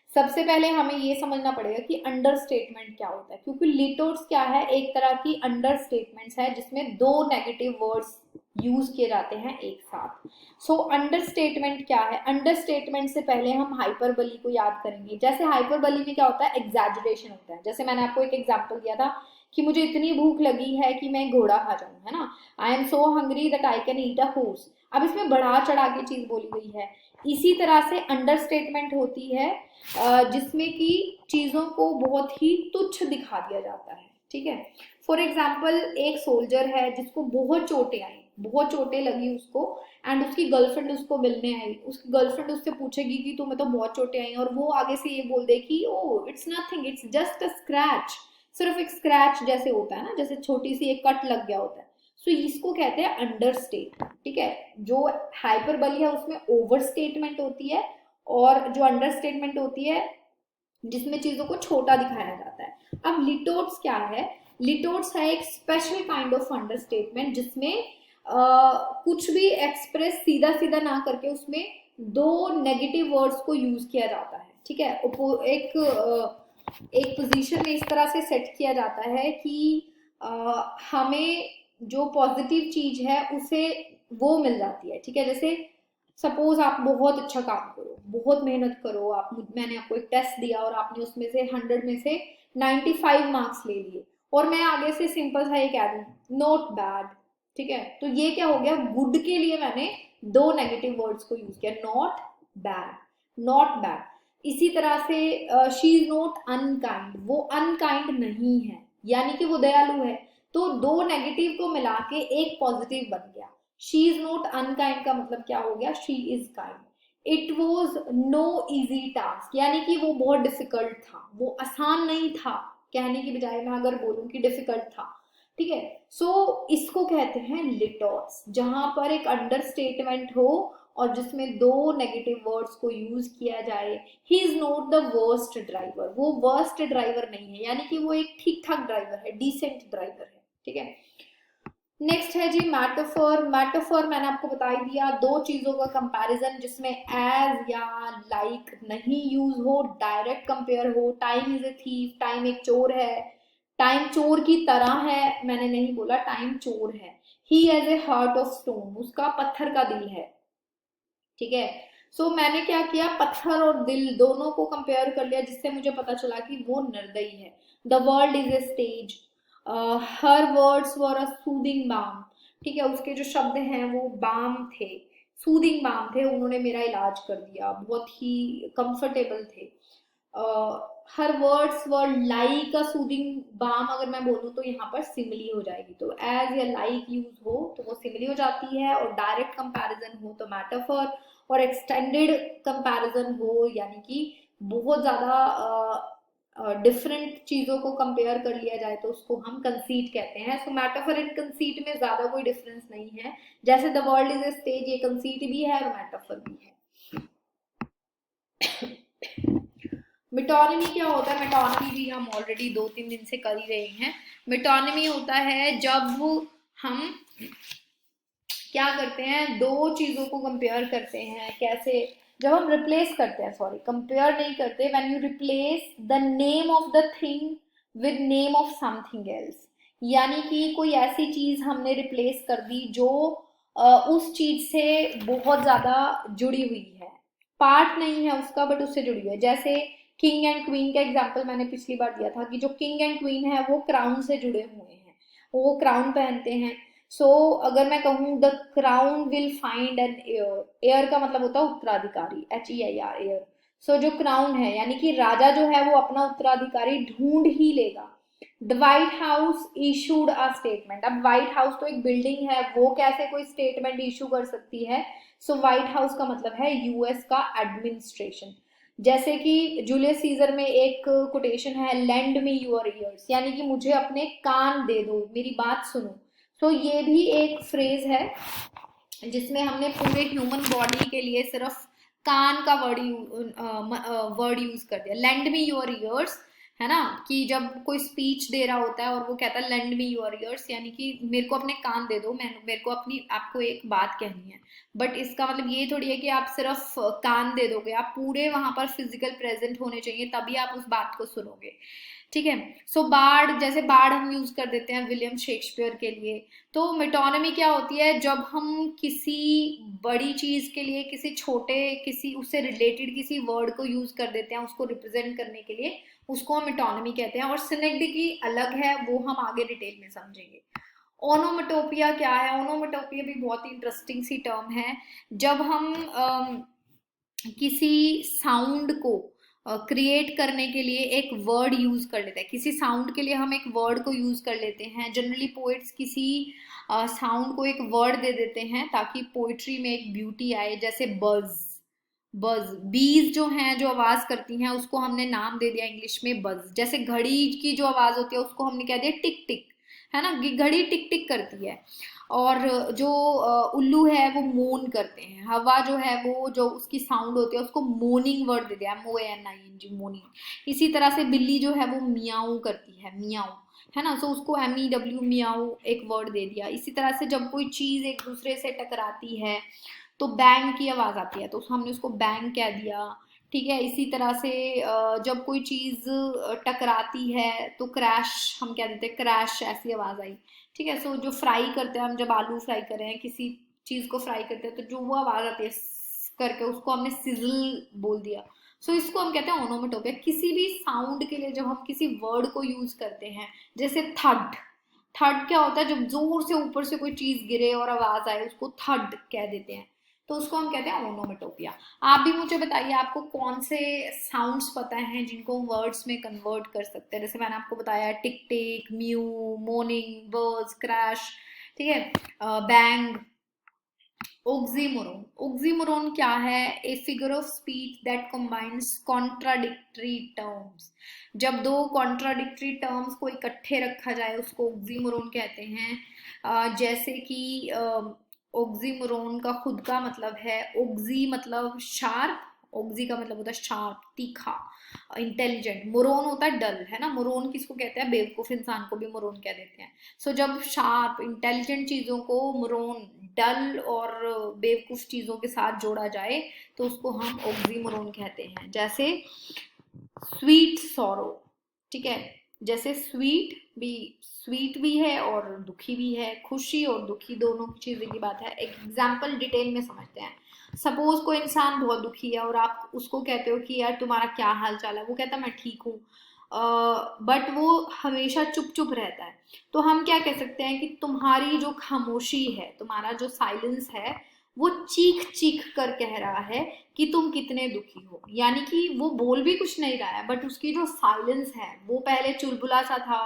सबसे पहले हमें ये समझना पड़ेगा कि अंडरस्टेटमेंट क्या होता है, क्योंकि लिटोट्स क्या है, एक तरह की अंडरस्टेटमेंट्स है जिसमें दो नेगेटिव वर्ड्स यूज किए जाते हैं एक साथ। सो अंडरस्टेटमेंट क्या है, अंडरस्टेटमेंट से पहले हम हाइपरबली को याद करेंगे। जैसे हाइपरबली में क्या होता है, एग्जैजुरेशन होता है। जैसे मैंने आपको एक एग्जांपल दिया था कि मुझे इतनी भूख लगी है कि मैं घोड़ा खा जाऊं, है ना, I am so hungry that I can eat a horse. अब इसमें बढ़ा चढ़ा के चीज बोली गई है। इसी तरह से अंडरस्टेटमेंट होती है जिसमें कि चीजों को बहुत ही तुच्छ दिखा दिया जाता है, ठीक है। फॉर एग्जाम्पल, एक सोल्जर है जिसको बहुत चोटें आई, बहुत चोटें लगी उसको, एंड उसकी गर्लफ्रेंड उसको मिलने आई। उसकी गर्लफ्रेंड उससे पूछेगी कि तुम्हें तो बहुत चोटें आई, और वो आगे से ये बोल दे कि oh it's nothing, it's just a scratch, सिर्फ एक स्क्रैच जैसे होता है ना, जैसे छोटी सी एक कट लग गया होता है। सो इसको कहते हैं अंडरस्टेट, ठीक है। जो हाइपरबली है उसमें ओवर स्टेटमेंट होती है, और जो अंडरस्टेटमेंट होती है जिसमें चीजों को छोटा दिखाया जाता है। अब लिटोट्स क्या है, लिटोट्स है एक स्पेशल काइंड ऑफ अंडरस्टेटमेंट जिसमें कुछ भी एक्सप्रेस सीधा सीधा ना करके उसमें दो नेगेटिव वर्ड्स को यूज किया जाता है, ठीक है। एक पोजीशन में इस तरह से सेट किया जाता है कि हमें जो पॉजिटिव चीज है उसे वो मिल जाती है, ठीक है। जैसे सपोज आप बहुत अच्छा काम करो, बहुत मेहनत करो, आप, मैंने आपको एक टेस्ट दिया और आपने उसमें से 100 में से 95 मार्क्स ले लिए, और मैं आगे से सिंपल सा ये कह दूं नॉट बैड, ठीक है। तो ये क्या हो गया, गुड के लिए मैंने दो नेगेटिव वर्ड्स को यूज किया, नॉट बैड, नॉट बैड। इसी तरह से शी इज नॉट अनकाइंड, वो अनकाइंड नहीं है, यानी कि वो दयालु है। तो दो नेगेटिव को मिला के एक पॉजिटिव बन गया। शी इज नॉट अनकाइंड का मतलब क्या हो गया, she is kind. It was no easy task, यानी कि वो बहुत डिफिकल्ट था, वो आसान नहीं था, कहने की बजाय मैं अगर बोलूं कि डिफिकल्ट था, ठीक है। सो इसको कहते हैं लिटोट्स, जहां पर एक अंडरस्टेटमेंट हो और जिसमें दो नेगेटिव वर्ड्स को यूज किया जाए। He is not the worst driver, वो वर्स्ट ड्राइवर नहीं है, यानी कि वो एक ठीक ठाक ड्राइवर है, डिसेंट ड्राइवर है, ठीक है। नेक्स्ट है जी मेटाफर। मेटाफर मैंने आपको बता ही दिया, दो चीजों का कंपैरिजन जिसमें एज या लाइक नहीं यूज हो, डायरेक्ट कंपेयर हो। Time is a thief, time एक चोर है, टाइम चोर की तरह है, मैंने नहीं बोला टाइम चोर है। He has a heart of stone, उसका पत्थर का दिल है, ठीक है। सो मैंने क्या किया, पत्थर और दिल दोनों को कंपेयर कर लिया, जिससे मुझे पता चला कि वो निर्दयी है। The world is a stage, her words were a soothing balm, ठीक है। उसके जो शब्द हैं वो बाम थे, सूदिंग बाम थे, उन्होंने मेरा इलाज कर दिया, बहुत ही कंफर्टेबल थे। Her words were like a soothing balm, अगर मैं बोलूँ तो यहाँ पर सिमिली हो जाएगी, तो एज या लाइक यूज हो तो वो सिमिली हो जाती है, और डायरेक्ट कंपैरिजन हो तो मेटाफर, और एक्सटेंडेड कंपैरिजन हो यानी कि बहुत ज्यादा डिफरेंट चीजों को कंपेयर कर लिया जाए तो उसको हम कंसीट कहते हैं। सो मेटाफर एंड कंसीट में ज्यादा कोई डिफरेंस नहीं है, जैसे the world is a stage, ये कंसीट भी है और मेटाफर भी है। मिटोनमी क्या होता है, मिटोनमी भी हम ऑलरेडी 2-3 दिन से कर ही रहे हैं। मिटोनमी होता है जब हम क्या करते हैं, दो चीजों को कंपेयर करते हैं। कैसे, जब हम रिप्लेस करते हैं, सॉरी कंपेयर नहीं करते, when you replace the name of the thing with name of something else, यानी कि कोई ऐसी चीज हमने रिप्लेस कर दी जो उस चीज से बहुत ज्यादा जुड़ी हुई है, पार्ट नहीं है उसका बट उससे जुड़ी हुई है। जैसे किंग एंड क्वीन का एग्जाम्पल मैंने पिछली बार दिया था कि जो किंग एंड क्वीन है वो क्राउन से जुड़े हुए हैं, वो क्राउन पहनते हैं। सो अगर मैं कहूँ the crown will find an heir, heir का मतलब होता है उत्तराधिकारी, HEIR, एयर। सो जो क्राउन है यानी कि राजा जो है वो अपना उत्तराधिकारी ढूंढ ही लेगा, the white house issued a statement. अब व्हाइट हाउस तो एक बिल्डिंग है, वो कैसे कोई स्टेटमेंट इशू कर सकती है? सो व्हाइट हाउस का मतलब है यूएस का एडमिनिस्ट्रेशन। जैसे कि जूलियस सीजर में एक कोटेशन है, लेंड मी योर ईयर्स, यानी कि मुझे अपने कान दे दो, मेरी बात सुनो। तो ये भी एक फ्रेज है जिसमें हमने पूरे ह्यूमन बॉडी के लिए सिर्फ कान का वर्ड यूज कर दिया, लेंड मी योर ईयर्स, है ना? कि जब कोई स्पीच दे रहा होता है और वो कहता है लेंड मी योर ईयर्स, यानी कि मेरे को अपने कान दे दो, मैं मेरे को अपनी आपको एक बात कहनी है। बट इसका मतलब ये थोड़ी है कि आप सिर्फ कान दे दोगे, आप पूरे वहां पर फिजिकल प्रेजेंट होने चाहिए, तभी आप उस बात को सुनोगे। ठीक है। सो बार्ड, जैसे बार्ड हम यूज कर देते हैं विलियम शेक्सपियर के लिए। तो मेटोनमी क्या होती है? जब हम किसी बड़ी चीज के लिए किसी छोटे, किसी उससे रिलेटेड किसी वर्ड को यूज कर देते हैं उसको रिप्रेजेंट करने के लिए, उसको हम मेटोनमी कहते हैं। और सिनेक्डिकी अलग है, वो हम आगे डिटेल में समझेंगे। ओनोमेटोपिया क्या है? ओनोमेटोपिया भी बहुत ही इंटरेस्टिंग सी टर्म है। जब हम किसी साउंड को क्रिएट करने के लिए एक वर्ड यूज कर लेते हैं, किसी साउंड के लिए हम एक वर्ड को यूज कर लेते हैं। जनरली पोएट्स किसी साउंड को एक वर्ड दे देते हैं ताकि पोइट्री में एक ब्यूटी आए। जैसे बज, बज, बीज जो हैं जो आवाज करती हैं उसको हमने नाम दे दिया इंग्लिश में बज। जैसे घड़ी की जो आवाज होती है उसको हमने कह दिया टिक टिक, है ना? घड़ी टिक टिक करती है। और जो उल्लू है वो मोन करते हैं। हवा जो है वो जो उसकी साउंड होती है उसको मोनिंग वर्ड दे दिया, MOANING, मोनिंग। इसी तरह से बिल्ली जो है वो मियाऊ करती है, मियाऊ, है ना? सो उसको MEW, मियाऊ, एक वर्ड दे दिया। इसी तरह से जब कोई चीज एक दूसरे से टकराती है तो बैंग की आवाज आती है, तो हमने उसको बैंग कह दिया। ठीक है। इसी तरह से जब कोई चीज टकराती है तो क्रैश हम कह देते हैं, क्रैश ऐसी आवाज आई। ठीक है। सो जो फ्राई करते हैं हम, जब आलू फ्राई कर रहे हैं, किसी चीज को फ्राई करते हैं, तो जो वो आवाज आती है करके, उसको हमने सिजल बोल दिया। सो इसको हम कहते हैं ओनोमेटोपिया। किसी भी साउंड के लिए जब हम किसी वर्ड को यूज करते हैं, जैसे थड, थड क्या होता है? जब जोर से ऊपर से कोई चीज गिरे और आवाज आए उसको थड कह देते हैं, तो उसको हम कहते हैं ओनोमेटोपिया। आप भी मुझे बताइए आपको कौन से साउंड्स पता हैं जिनको वर्ड्स में कन्वर्ट कर सकते हैं? जैसे मैंने आपको बताया tick tick, mew, morning, birds, crash, ठीक है, बैंग। ओक्सीमोरोन, ओक्सीमोरोन क्या है? A figure of speech that combines contradictory terms. जब दो कॉन्ट्राडिक्टरी टर्म्स को इकट्ठे रखा जाए उसको ओक्सीमोरोन कहते हैं। जैसे कि ओक्सीमोरोन का खुद का मतलब है, ओक्सी मतलब शार्प, ओक्सी का मतलब होता है शार्प, तीखा, इंटेलिजेंट। मोरोन होता है डल, है ना? मोरोन किसको कहते हैं? बेवकूफ इंसान को भी मोरोन कह देते हैं। सो जब शार्प इंटेलिजेंट चीजों को मोरोन, डल और बेवकूफ चीजों के साथ जोड़ा जाए तो उसको हम ओक्सीमोरोन कहते हैं। जैसे स्वीट सॉरो, ठीक है, जैसे स्वीट भी है और दुखी भी है, खुशी और दुखी दोनों चीजें की बात है। एक एग्जाम्पल डिटेल में समझते हैं। सपोज कोई इंसान बहुत दुखी है और आप उसको कहते हो कि यार तुम्हारा क्या हाल चाल है, वो कहता है मैं ठीक हूँ, बट वो हमेशा चुप चुप रहता है। तो हम क्या कह सकते हैं कि तुम्हारी जो खामोशी है, तुम्हारा जो साइलेंस है, वो चीख चीख कर कह रहा है कि तुम कितने दुखी हो। यानी कि वो बोल भी कुछ नहीं रहा है, बट उसकी जो साइलेंस है, वो पहले चुलबुला सा था,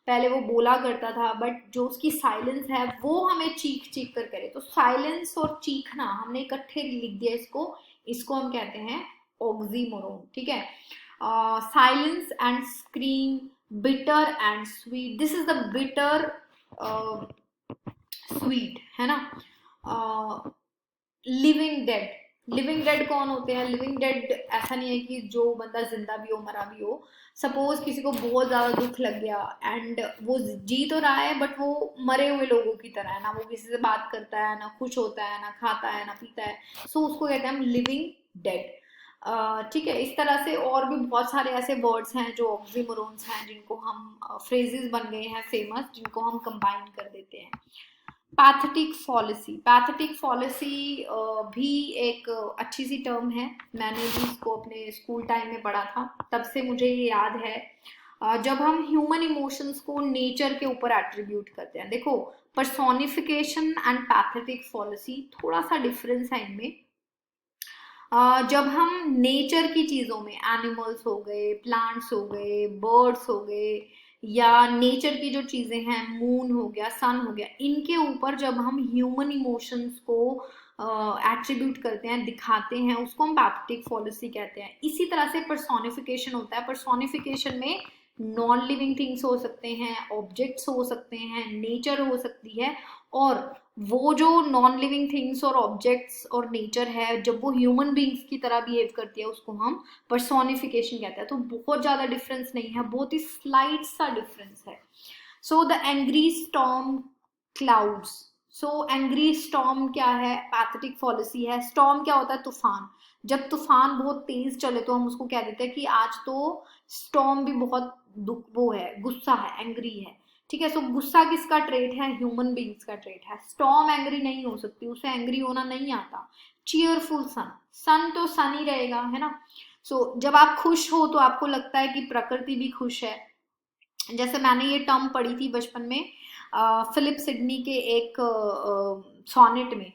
पहले वो बोला करता था, बट जो उसकी साइलेंस है वो हमें चीख चीख कर करे। तो साइलेंस और चीखना हमने इकट्ठे लिख दिया इसको, इसको हम कहते हैं ऑक्सीमोरोन। ठीक है। Silence and scream, bitter and sweet, this is the bitter sweet, है ना? लिविंग डेड, लिविंग डेड कौन होते हैं? लिविंग डेड ऐसा नहीं है कि जो बंदा जिंदा भी हो मरा भी हो। सपोज किसी को बहुत ज्यादा दुख लग गया एंड वो जी तो रहा है बट वो मरे हुए लोगों की तरह है, ना वो किसी से बात करता है, ना खुश होता है, ना खाता है, ना पीता है। सो उसको कहते हैं हम लिविंग डेड। ठीक है। इस तरह से और भी बहुत सारे ऐसे वर्ड्स हैं जो ऑक्सीमोरोन्स हैं, जिनको हम फ्रेजेस बन गए हैं फेमस, जिनको हम कंबाइन कर देते हैं। पैथेटिक फॉलिसी, पैथेटिक फॉलिसी भी एक अच्छी सी टर्म है। मैंने भी इसको अपने स्कूल टाइम में पढ़ा था, तब से मुझे ये याद है। जब हम ह्यूमन इमोशंस को नेचर के ऊपर एट्रीब्यूट करते हैं, देखो पर्सोनिफिकेशन एंड पैथेटिक फॉलिसी थोड़ा सा डिफरेंस है इनमें। जब हम नेचर की चीजों में, एनिमल्स हो गए, प्लांट्स हो गए, बर्ड्स हो गए, या नेचर की जो चीजें हैं, मून हो गया, सन हो गया, इनके ऊपर जब हम ह्यूमन इमोशंस को एट्रीब्यूट करते हैं, दिखाते हैं, उसको हम पैथेटिक फॉलिसी कहते हैं। इसी तरह से पर्सोनिफिकेशन होता है। पर्सोनिफिकेशन में नॉन लिविंग थिंग्स हो सकते हैं, ऑब्जेक्ट्स हो सकते हैं, नेचर हो सकती है, और वो जो नॉन लिविंग थिंग्स और ऑब्जेक्ट्स और नेचर है, जब वो ह्यूमन बींग्स की तरह बिहेव करती है, उसको हम पर्सोनिफिकेशन कहते हैं। तो बहुत ज्यादा डिफरेंस नहीं है, बहुत ही स्लाइट सा डिफरेंस है। So the angry storm clouds. So angry storm क्या है? पैथेटिक फॉलिसी है। स्टॉर्म क्या होता है? तूफान। जब तूफान बहुत तेज चले तो हम उसको कह देते हैं कि आज तो स्टॉर्म भी बहुत दुख, वो है, गुस्सा है, एंग्री है। ठीक है, सो गुस्सा किसका ट्रेट है? ह्यूमन बींग्स का ट्रेट है। स्टॉर्म एंग्री नहीं हो सकती, उसे एंग्री होना नहीं आता। चीयरफुल सन, सन तो सन ही रहेगा, है ना। सो जब आप खुश हो तो आपको लगता है कि प्रकृति भी खुश है। जैसे मैंने ये टर्म पढ़ी थी बचपन में, फिलिप सिडनी के एक सोनेट में,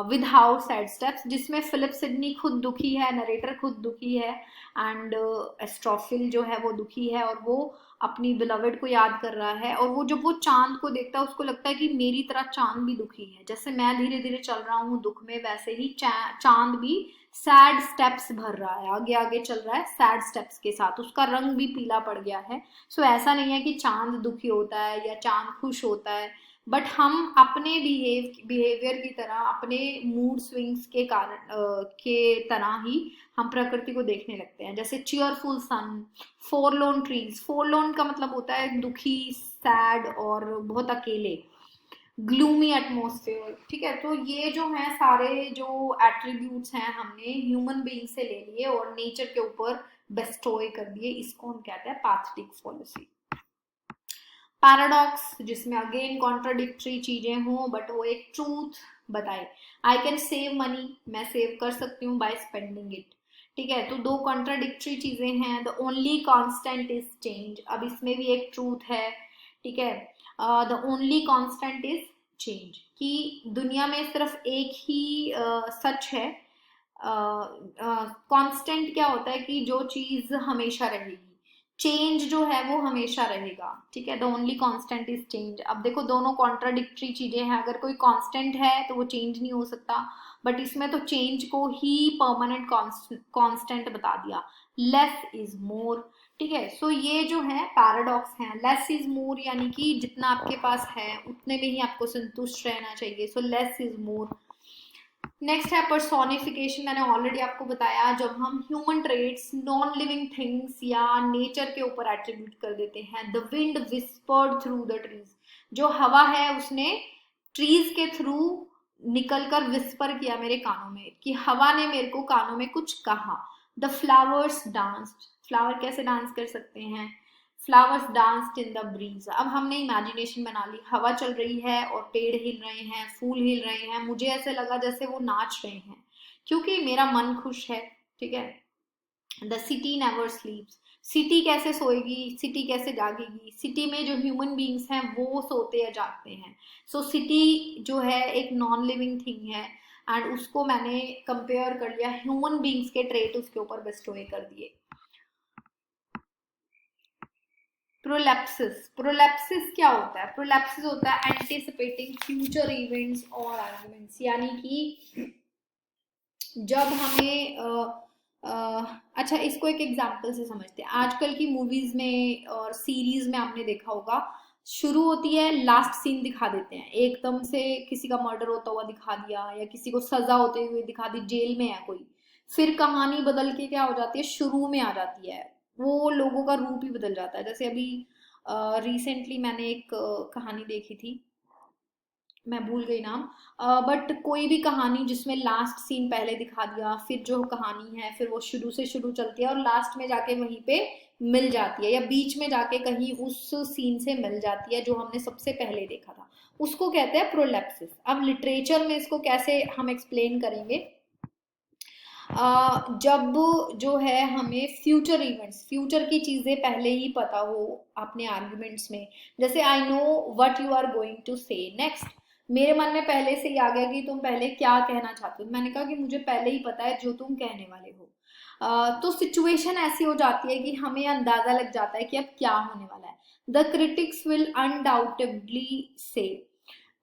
विदाउट सैड स्टेप्स, जिसमें फिलिप सिडनी खुद दुखी है, नरेटर खुद दुखी है, एंड एस्ट्रोफिल जो है वो दुखी है, और वो अपनी बिलवेड को याद कर रहा है, और वो जब वो चांद को देखता है उसको लगता है कि मेरी तरह चांद भी दुखी है। जैसे मैं धीरे धीरे चल रहा हूँ दुख में, वैसे ही चांद भी सैड स्टेप्स भर रहा है, आगे आगे चल रहा है सैड स्टेप्स के साथ, उसका रंग भी पीला पड़ गया है। सो ऐसा नहीं है कि चांद दुखी होता है या चांद खुश होता है, बट हम अपने बिहेवियर की तरह, अपने मूड स्विंग्स के कारण के तरह ही हम प्रकृति को देखने लगते हैं। जैसे चीयरफुल सन, फोरलोन ट्रीज। फोरलोन का मतलब होता है दुखी, सैड और बहुत अकेले। ग्लूमी एटमोसफेयर, ठीक है। तो ये जो है सारे जो एट्रीब्यूट्स हैं हमने ह्यूमन बीइंग से ले लिए और नेचर के ऊपर बेस्टोय कर दिए, इसको हम कहते हैं पैथेटिक फॉलिसी। पैराडॉक्स, जिसमें अगेन कॉन्ट्राडिक्टरी चीजें हों बट वो एक ट्रूथ बताए। आई कैन सेव मनी, मैं सेव कर सकती हूँ बाय स्पेंडिंग इट। ठीक है, तो दो कॉन्ट्राडिक्टरी चीजें हैं। The only constant is change, अब इसमें भी एक ट्रूथ है। ठीक है, the only constant is change, कि दुनिया में सिर्फ एक ही सच है। कांस्टेंट क्या होता है? कि जो चीज हमेशा रहेगी। चेंज जो है वो हमेशा रहेगा। ठीक है, the only constant is change. अब देखो दोनों कॉन्ट्राडिक्टरी चीजें हैं, अगर कोई कांस्टेंट है तो वो चेंज नहीं हो सकता, बट इसमें तो चेंज को ही परमानेंट कांस्टेंट बता दिया। Less is more. ठीक है, सो ये जो है पैराडॉक्स है। लेस इज मोर यानी कि जितना आपके पास है उतने में ही आपको संतुष्ट रहना चाहिए। So less is more. Next है पर्सोनिफिकेशन। मैंने ऑलरेडी आपको बताया, जब हम human traits, non living things या नेचर के ऊपर एट्रीब्यूट कर देते हैं। The wind whispered through the trees, जो हवा है उसने ट्रीज के थ्रू निकलकर विस्पर किया मेरे कानों में, कि हवा ने मेरे को कानों में कुछ कहा। द फ्लावर्स डांस्ड, फ्लावर कैसे डांस कर सकते हैं? Flowers danced in the breeze. अब हमने इमेजिनेशन बना ली, हवा चल रही है और पेड़ हिल रहे हैं, फूल हिल रहे हैं, मुझे ऐसे लगा जैसे वो नाच रहे हैं, क्योंकि मेरा मन खुश है। ठीक है, द सिटी नेवर स्लीप्स, सिटी कैसे सोएगी, सिटी कैसे जागेगी? सिटी में जो ह्यूमन बींग्स हैं वो सोते या जागते हैं। सो सिटी जो है एक नॉन लिविंग थिंग है, एंड उसको मैंने कंपेयर कर लिया, ह्यूमन बींग्स के ट्रेट उसके ऊपर बेस्टोए कर दिए। प्रोलैप्सिस, प्रोलैप्सिस क्या होता है? प्रोलैप्सिस होता है एंटिसिपेटिंग फ्यूचर इवेंट्स और आर्गुमेंट्स, यानी कि जब हमें अच्छा, इसको एक एग्जांपल से समझते हैं। आजकल की मूवीज में और सीरीज में आपने देखा होगा, शुरू होती है, लास्ट सीन दिखा देते हैं, एकदम से किसी का मर्डर होता हुआ दिखा दिया या किसी को सजा होते हुए दिखा दी, जेल में है कोई, फिर कहानी बदल के क्या हो जाती है, शुरू में आ जाती है, वो लोगों का रूप ही बदल जाता है। जैसे अभी रिसेंटली मैंने एक कहानी देखी थी, मैं भूल गई नाम, बट कोई भी कहानी जिसमें लास्ट सीन पहले दिखा दिया, फिर जो कहानी है फिर वो शुरू से शुरू चलती है और लास्ट में जाके वहीं पे मिल जाती है, या बीच में जाके कहीं उस सीन से मिल जाती है जो हमने सबसे पहले देखा था, उसको कहते हैं प्रोलैप्सिस। अब लिटरेचर में इसको कैसे हम एक्सप्लेन करेंगे? जब जो है हमें फ्यूचर इवेंट्स, फ्यूचर की चीजें पहले ही पता हो अपने आर्ग्यूमेंट्स में, जैसे I know what you are going to say next, मेरे मन में पहले से ही आ गया कि तुम पहले क्या कहना चाहते हो। मैंने कहा कि मुझे पहले ही पता है जो तुम कहने वाले हो। तो सिचुएशन ऐसी हो जाती है कि हमें अंदाजा लग जाता है कि अब क्या होने वाला है। द क्रिटिक्स विल अनडाउटेडली से,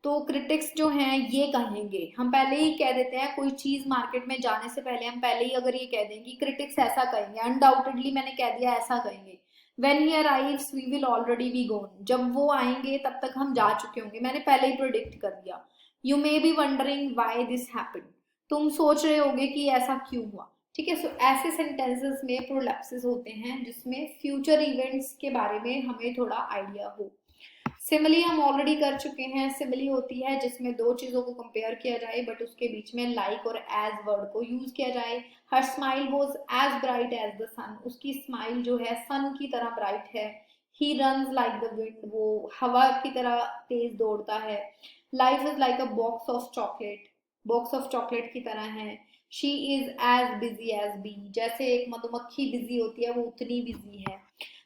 तो क्रिटिक्स जो हैं ये कहेंगे, हम पहले ही कह देते हैं कोई चीज मार्केट में जाने से पहले हम पहले ही अगर ये कह दें कि क्रिटिक्स ऐसा कहेंगे, अनडाउटेडली मैंने कह दिया ऐसा कहेंगे, when he arrives we will already be gone, जब वो आएंगे तब तक हम जा चुके होंगे, मैंने पहले ही प्रोडिक्ट कर दिया। You may be wondering why this happened, तुम सोच रहे होगे कि ऐसा क्यों हुआ। ठीक है, सो ऐसे सेंटेंसेस में प्रोलैप्सिस होते हैं जिसमें फ्यूचर इवेंट्स के बारे में हमें थोड़ा आइडिया हो। सिमिली हम ऑलरेडी कर चुके हैं। सिमिली होती है जिसमें दो चीजों को कंपेयर किया जाए बट उसके बीच में लाइक और एज वर्ड को यूज किया जाए। Her smile was as bright as the sun, उसकी स्माइल जो है सन की तरह ब्राइट है। He runs like the wind, वो हवा की तरह तेज दौड़ता है। Life is like a box of chocolate, box of chocolate की तरह है। She is as busy as a, bee एक मधुमक्खी बिजी होती है वो उतनी बिजी है।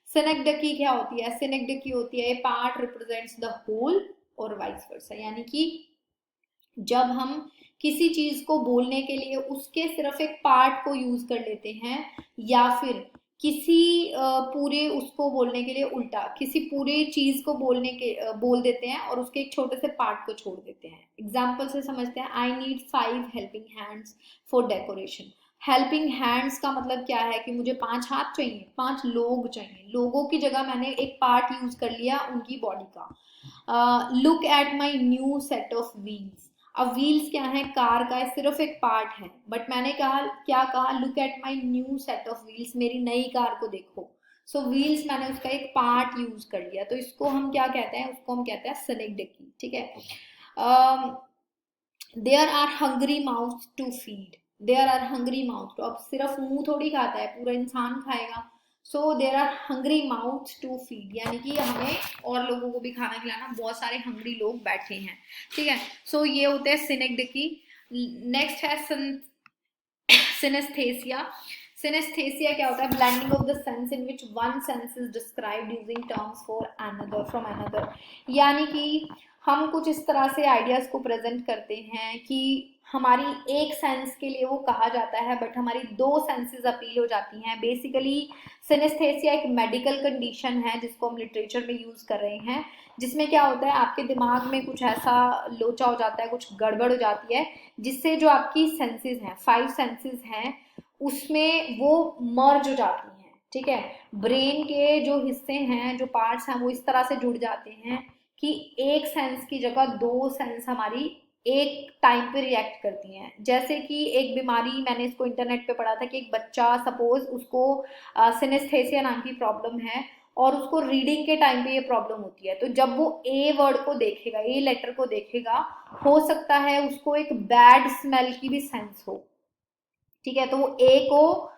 सिनेक्डकी क्या होती है? सिनेक्डकी होती है पार्ट रिप्रेजेंट्स द होल और वाइस वर्सा, यानी कि जब हम किसी चीज को बोलने के लिए उसके सिर्फ एक पार्ट को यूज कर लेते हैं, या फिर किसी पूरे उसको बोलने के लिए उल्टा किसी पूरी चीज को बोल देते हैं और उसके एक छोटे से पार्ट को छोड़ देते हैं। एग्जाम्पल से समझते हैं, I need 5 helping hands for decoration. Helping hands का मतलब क्या है कि मुझे 5 हाथ चाहिए, 5 लोग चाहिए, लोगों की जगह मैंने एक पार्ट यूज कर लिया उनकी बॉडी का। Look at my new set of wheels, अब व्हील्स क्या है? कार का सिर्फ एक पार्ट है, बट मैंने कहा क्या कहा? Look at my new set of wheels, मेरी नई कार को देखो। सो व्हील्स मैंने उसका एक पार्ट यूज कर लिया, तो इसको हम क्या कहते हैं? उसको हम कहते हैं सिनेक्डकी। ठीक है, there are hungry mouth to feed, there are hungry mouth, तो अब सिर्फ मुंह थोड़ी खाता है, पूरा इंसान खाएगा। So there are hungry mouth to feed, यानी कि हमें और लोगों को भी खाना खिलाना, बहुत सारे हंग्री लोग बैठे हैं। ठीक है, सो ये होते हैं सिनेक्डकी। नेक्स्ट है सिनेस्थेसिया। सिनेस्थेसिया क्या होता है? Blending of the sense in which one sense is described using terms for another from another, यानी कि हम कुछ इस तरह से आइडियाज को प्रेजेंट करते हैं कि हमारी एक सेंस के लिए वो कहा जाता है बट हमारी दो सेंसेस अपील हो जाती हैं। बेसिकली सिनेस्थेसिया एक मेडिकल कंडीशन है जिसको हम लिटरेचर में यूज कर रहे हैं, जिसमें क्या होता है आपके दिमाग में कुछ ऐसा लोचा हो जाता है, कुछ गड़बड़ हो जाती है, जिससे जो आपकी सेंसेस हैं, 5 सेंसेस हैं, उसमें वो मर्ज हो जाती हैं। ठीक है, ब्रेन के जो हिस्से हैं, जो पार्ट्स हैं, वो इस तरह से जुड़ जाते हैं कि एक सेंस की जगह दो सेंस हमारी एक टाइम पे रिएक्ट करती हैं। जैसे कि एक बीमारी, मैंने इसको इंटरनेट पे पढ़ा था कि एक बच्चा, सपोज उसको सिनेस्थेसिया नाम की प्रॉब्लम है और उसको रीडिंग के टाइम पे ये प्रॉब्लम होती है, तो जब वो ए वर्ड को देखेगा, ए लेटर को देखेगा, हो सकता है उसको एक बैड स्मेल की भी सेंस हो। ठीक है, तो वो ए को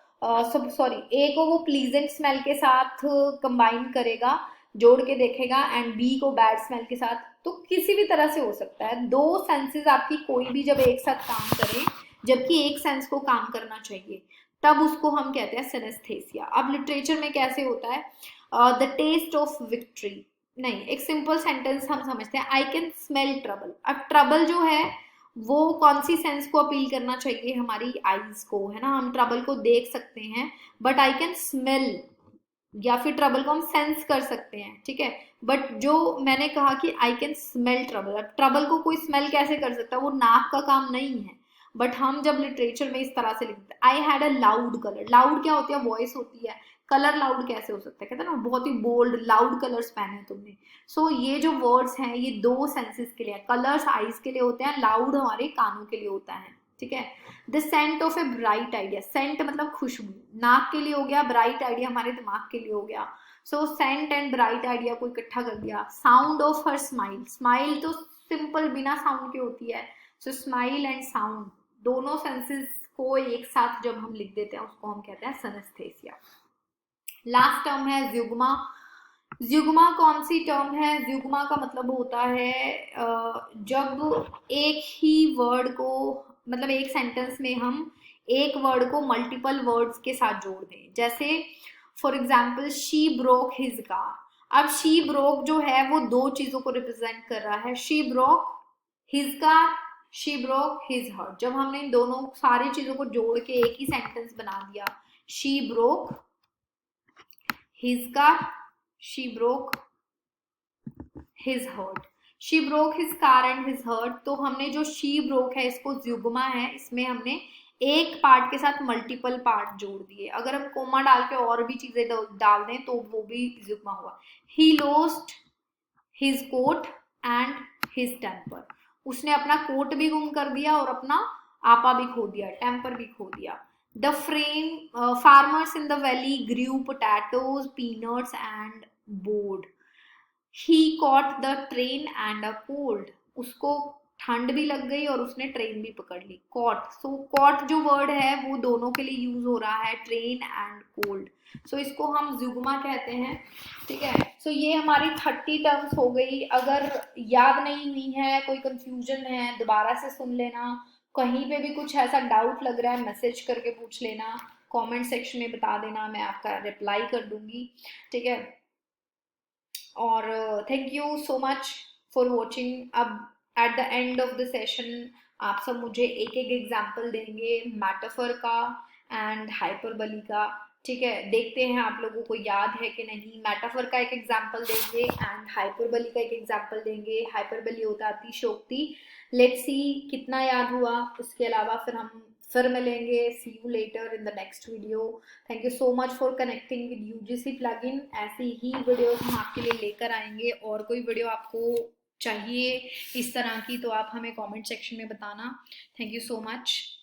ए को वो प्लीजेंट स्मेल के साथ कंबाइन करेगा, जोड़ के देखेगा, एंड बी को बैड स्मेल के साथ, तो किसी भी तरह से हो सकता है। दो सेंसेस आपकी कोई भी जब एक साथ काम करे, जबकि एक सेंस को काम करना चाहिए, तब उसको हम कहते हैं सिनेस्थेसिया। अब लिटरेचर में कैसे होता है? द टेस्ट ऑफ विक्ट्री, नहीं, एक सिंपल सेंटेंस हम समझते हैं, आई कैन स्मेल ट्रबल। अब ट्रबल जो है वो कौन सी सेंस को अपील करना चाहिए? हमारी आईज को, है ना, हम ट्रबल को देख सकते हैं, बट आई कैन स्मेल, या फिर ट्रबल को हम सेंस कर सकते हैं। ठीक है, बट जो मैंने कहा कि आई कैन स्मेल ट्रबल, अब ट्रबल को कोई स्मेल कैसे कर सकता है? वो नाक का काम नहीं है। बट हम जब लिटरेचर में इस तरह से लिखते हैं, I had a loud colour, loud क्या होती है? वॉइस होती है। कलर लाउड कैसे हो सकता है? कहते हैं ना बहुत ही बोल्ड लाउड कलर्स पहने तुमने। सो ये जो वर्ड्स हैं ये दो सेंसेस के लिए, कलर्स आईज के लिए होते हैं, लाउड हमारे कानों के लिए होता है। ठीक है, the scent of a bright idea, scent मतलब खुशबू, नाक के लिए हो गया, ब्राइट आइडिया हमारे दिमाग के लिए हो गया। So scent and bright idea को इकट्ठा कर दिया। Sound of her smile, smile तो सिंपल बिना साउंड के होती है, सो स्माइल एंड साउंड दोनों सेंसेस को एक साथ जब हम लिख देते हैं उसको हम कहते हैं सिनेस्थेसिया। लास्ट टर्म है ज्युग्मा। ज्युग्मा कौन सी टर्म है? ज्युग्मा का मतलब होता है जब एक ही वर्ड को, मतलब एक सेंटेंस में हम एक वर्ड को मल्टीपल वर्ड्स के साथ जोड़ दें। जैसे for example, she broke his car. अब शी ब्रोक जो है वो दो चीजों को रिप्रेजेंट कर रहा है। She broke his car, she broke his heart. जब हमने इन दोनों सारी चीजों को जोड़ के एक ही सेंटेंस बना दिया, she broke his car, she broke his heart, she broke his car and his heart. तो हमने जो शी ब्रोक है इसको जुग्मा है, इसमें हमने एक पार्ट के साथ मल्टीपल पार्ट जोड़ दिए। अगर हम कोमा डाल के और भी चीजें डाल दें तो वो भी जुग्मा हुआ। He lost his coat and his temper. उसने अपना कोट भी गुम कर दिया और अपना आपा भी खो दिया, टेम्पर भी खो दिया। The frame farmers in the valley grew potatoes, peanuts and board. He caught the train and a cold. उसको ठंड भी लग गई और उसने ट्रेन भी पकड़ ली। कॉट, सो कॉट जो वर्ड है वो दोनों के लिए यूज हो रहा है, ट्रेन एंड कोल्ड। सो इसको हम जुग्मा कहते हैं, ठीक है। सो ये हमारी 30 टर्म्स हो गई। अगर याद नहीं हुई है, कोई कंफ्यूजन है, दोबारा से सुन लेना। कहीं पे भी कुछ ऐसा डाउट लग रहा है, मैसेज करके पूछ लेना, कमेंट सेक्शन में बता देना, मैं आपका रिप्लाई कर दूंगी, ठीक है। और thank you so much for watching. अब at the end of the session आप सब मुझे एक एक एग्जाम्पल देंगे मेटाफर का एंड हाइपरबली का, ठीक है। देखते हैं आप लोगों को याद है कि नहीं। मेटाफर का एक एग्जाम्पल देंगे एंड हाइपरबली का एक एग्जाम्पल देंगे। हाइपरबली होता है अतिशयोक्ति। लेट्स सी कितना याद हुआ। उसके अलावा फिर मिलेंगे। See you later in the next video. Thank you so much for connecting with UGC plugin. ऐसी ही वीडियोस हम आपके लिए लेकर आएंगे। और कोई वीडियो आपको चाहिए इस तरह की तो आप हमें कमेंट सेक्शन में बताना। Thank you so much.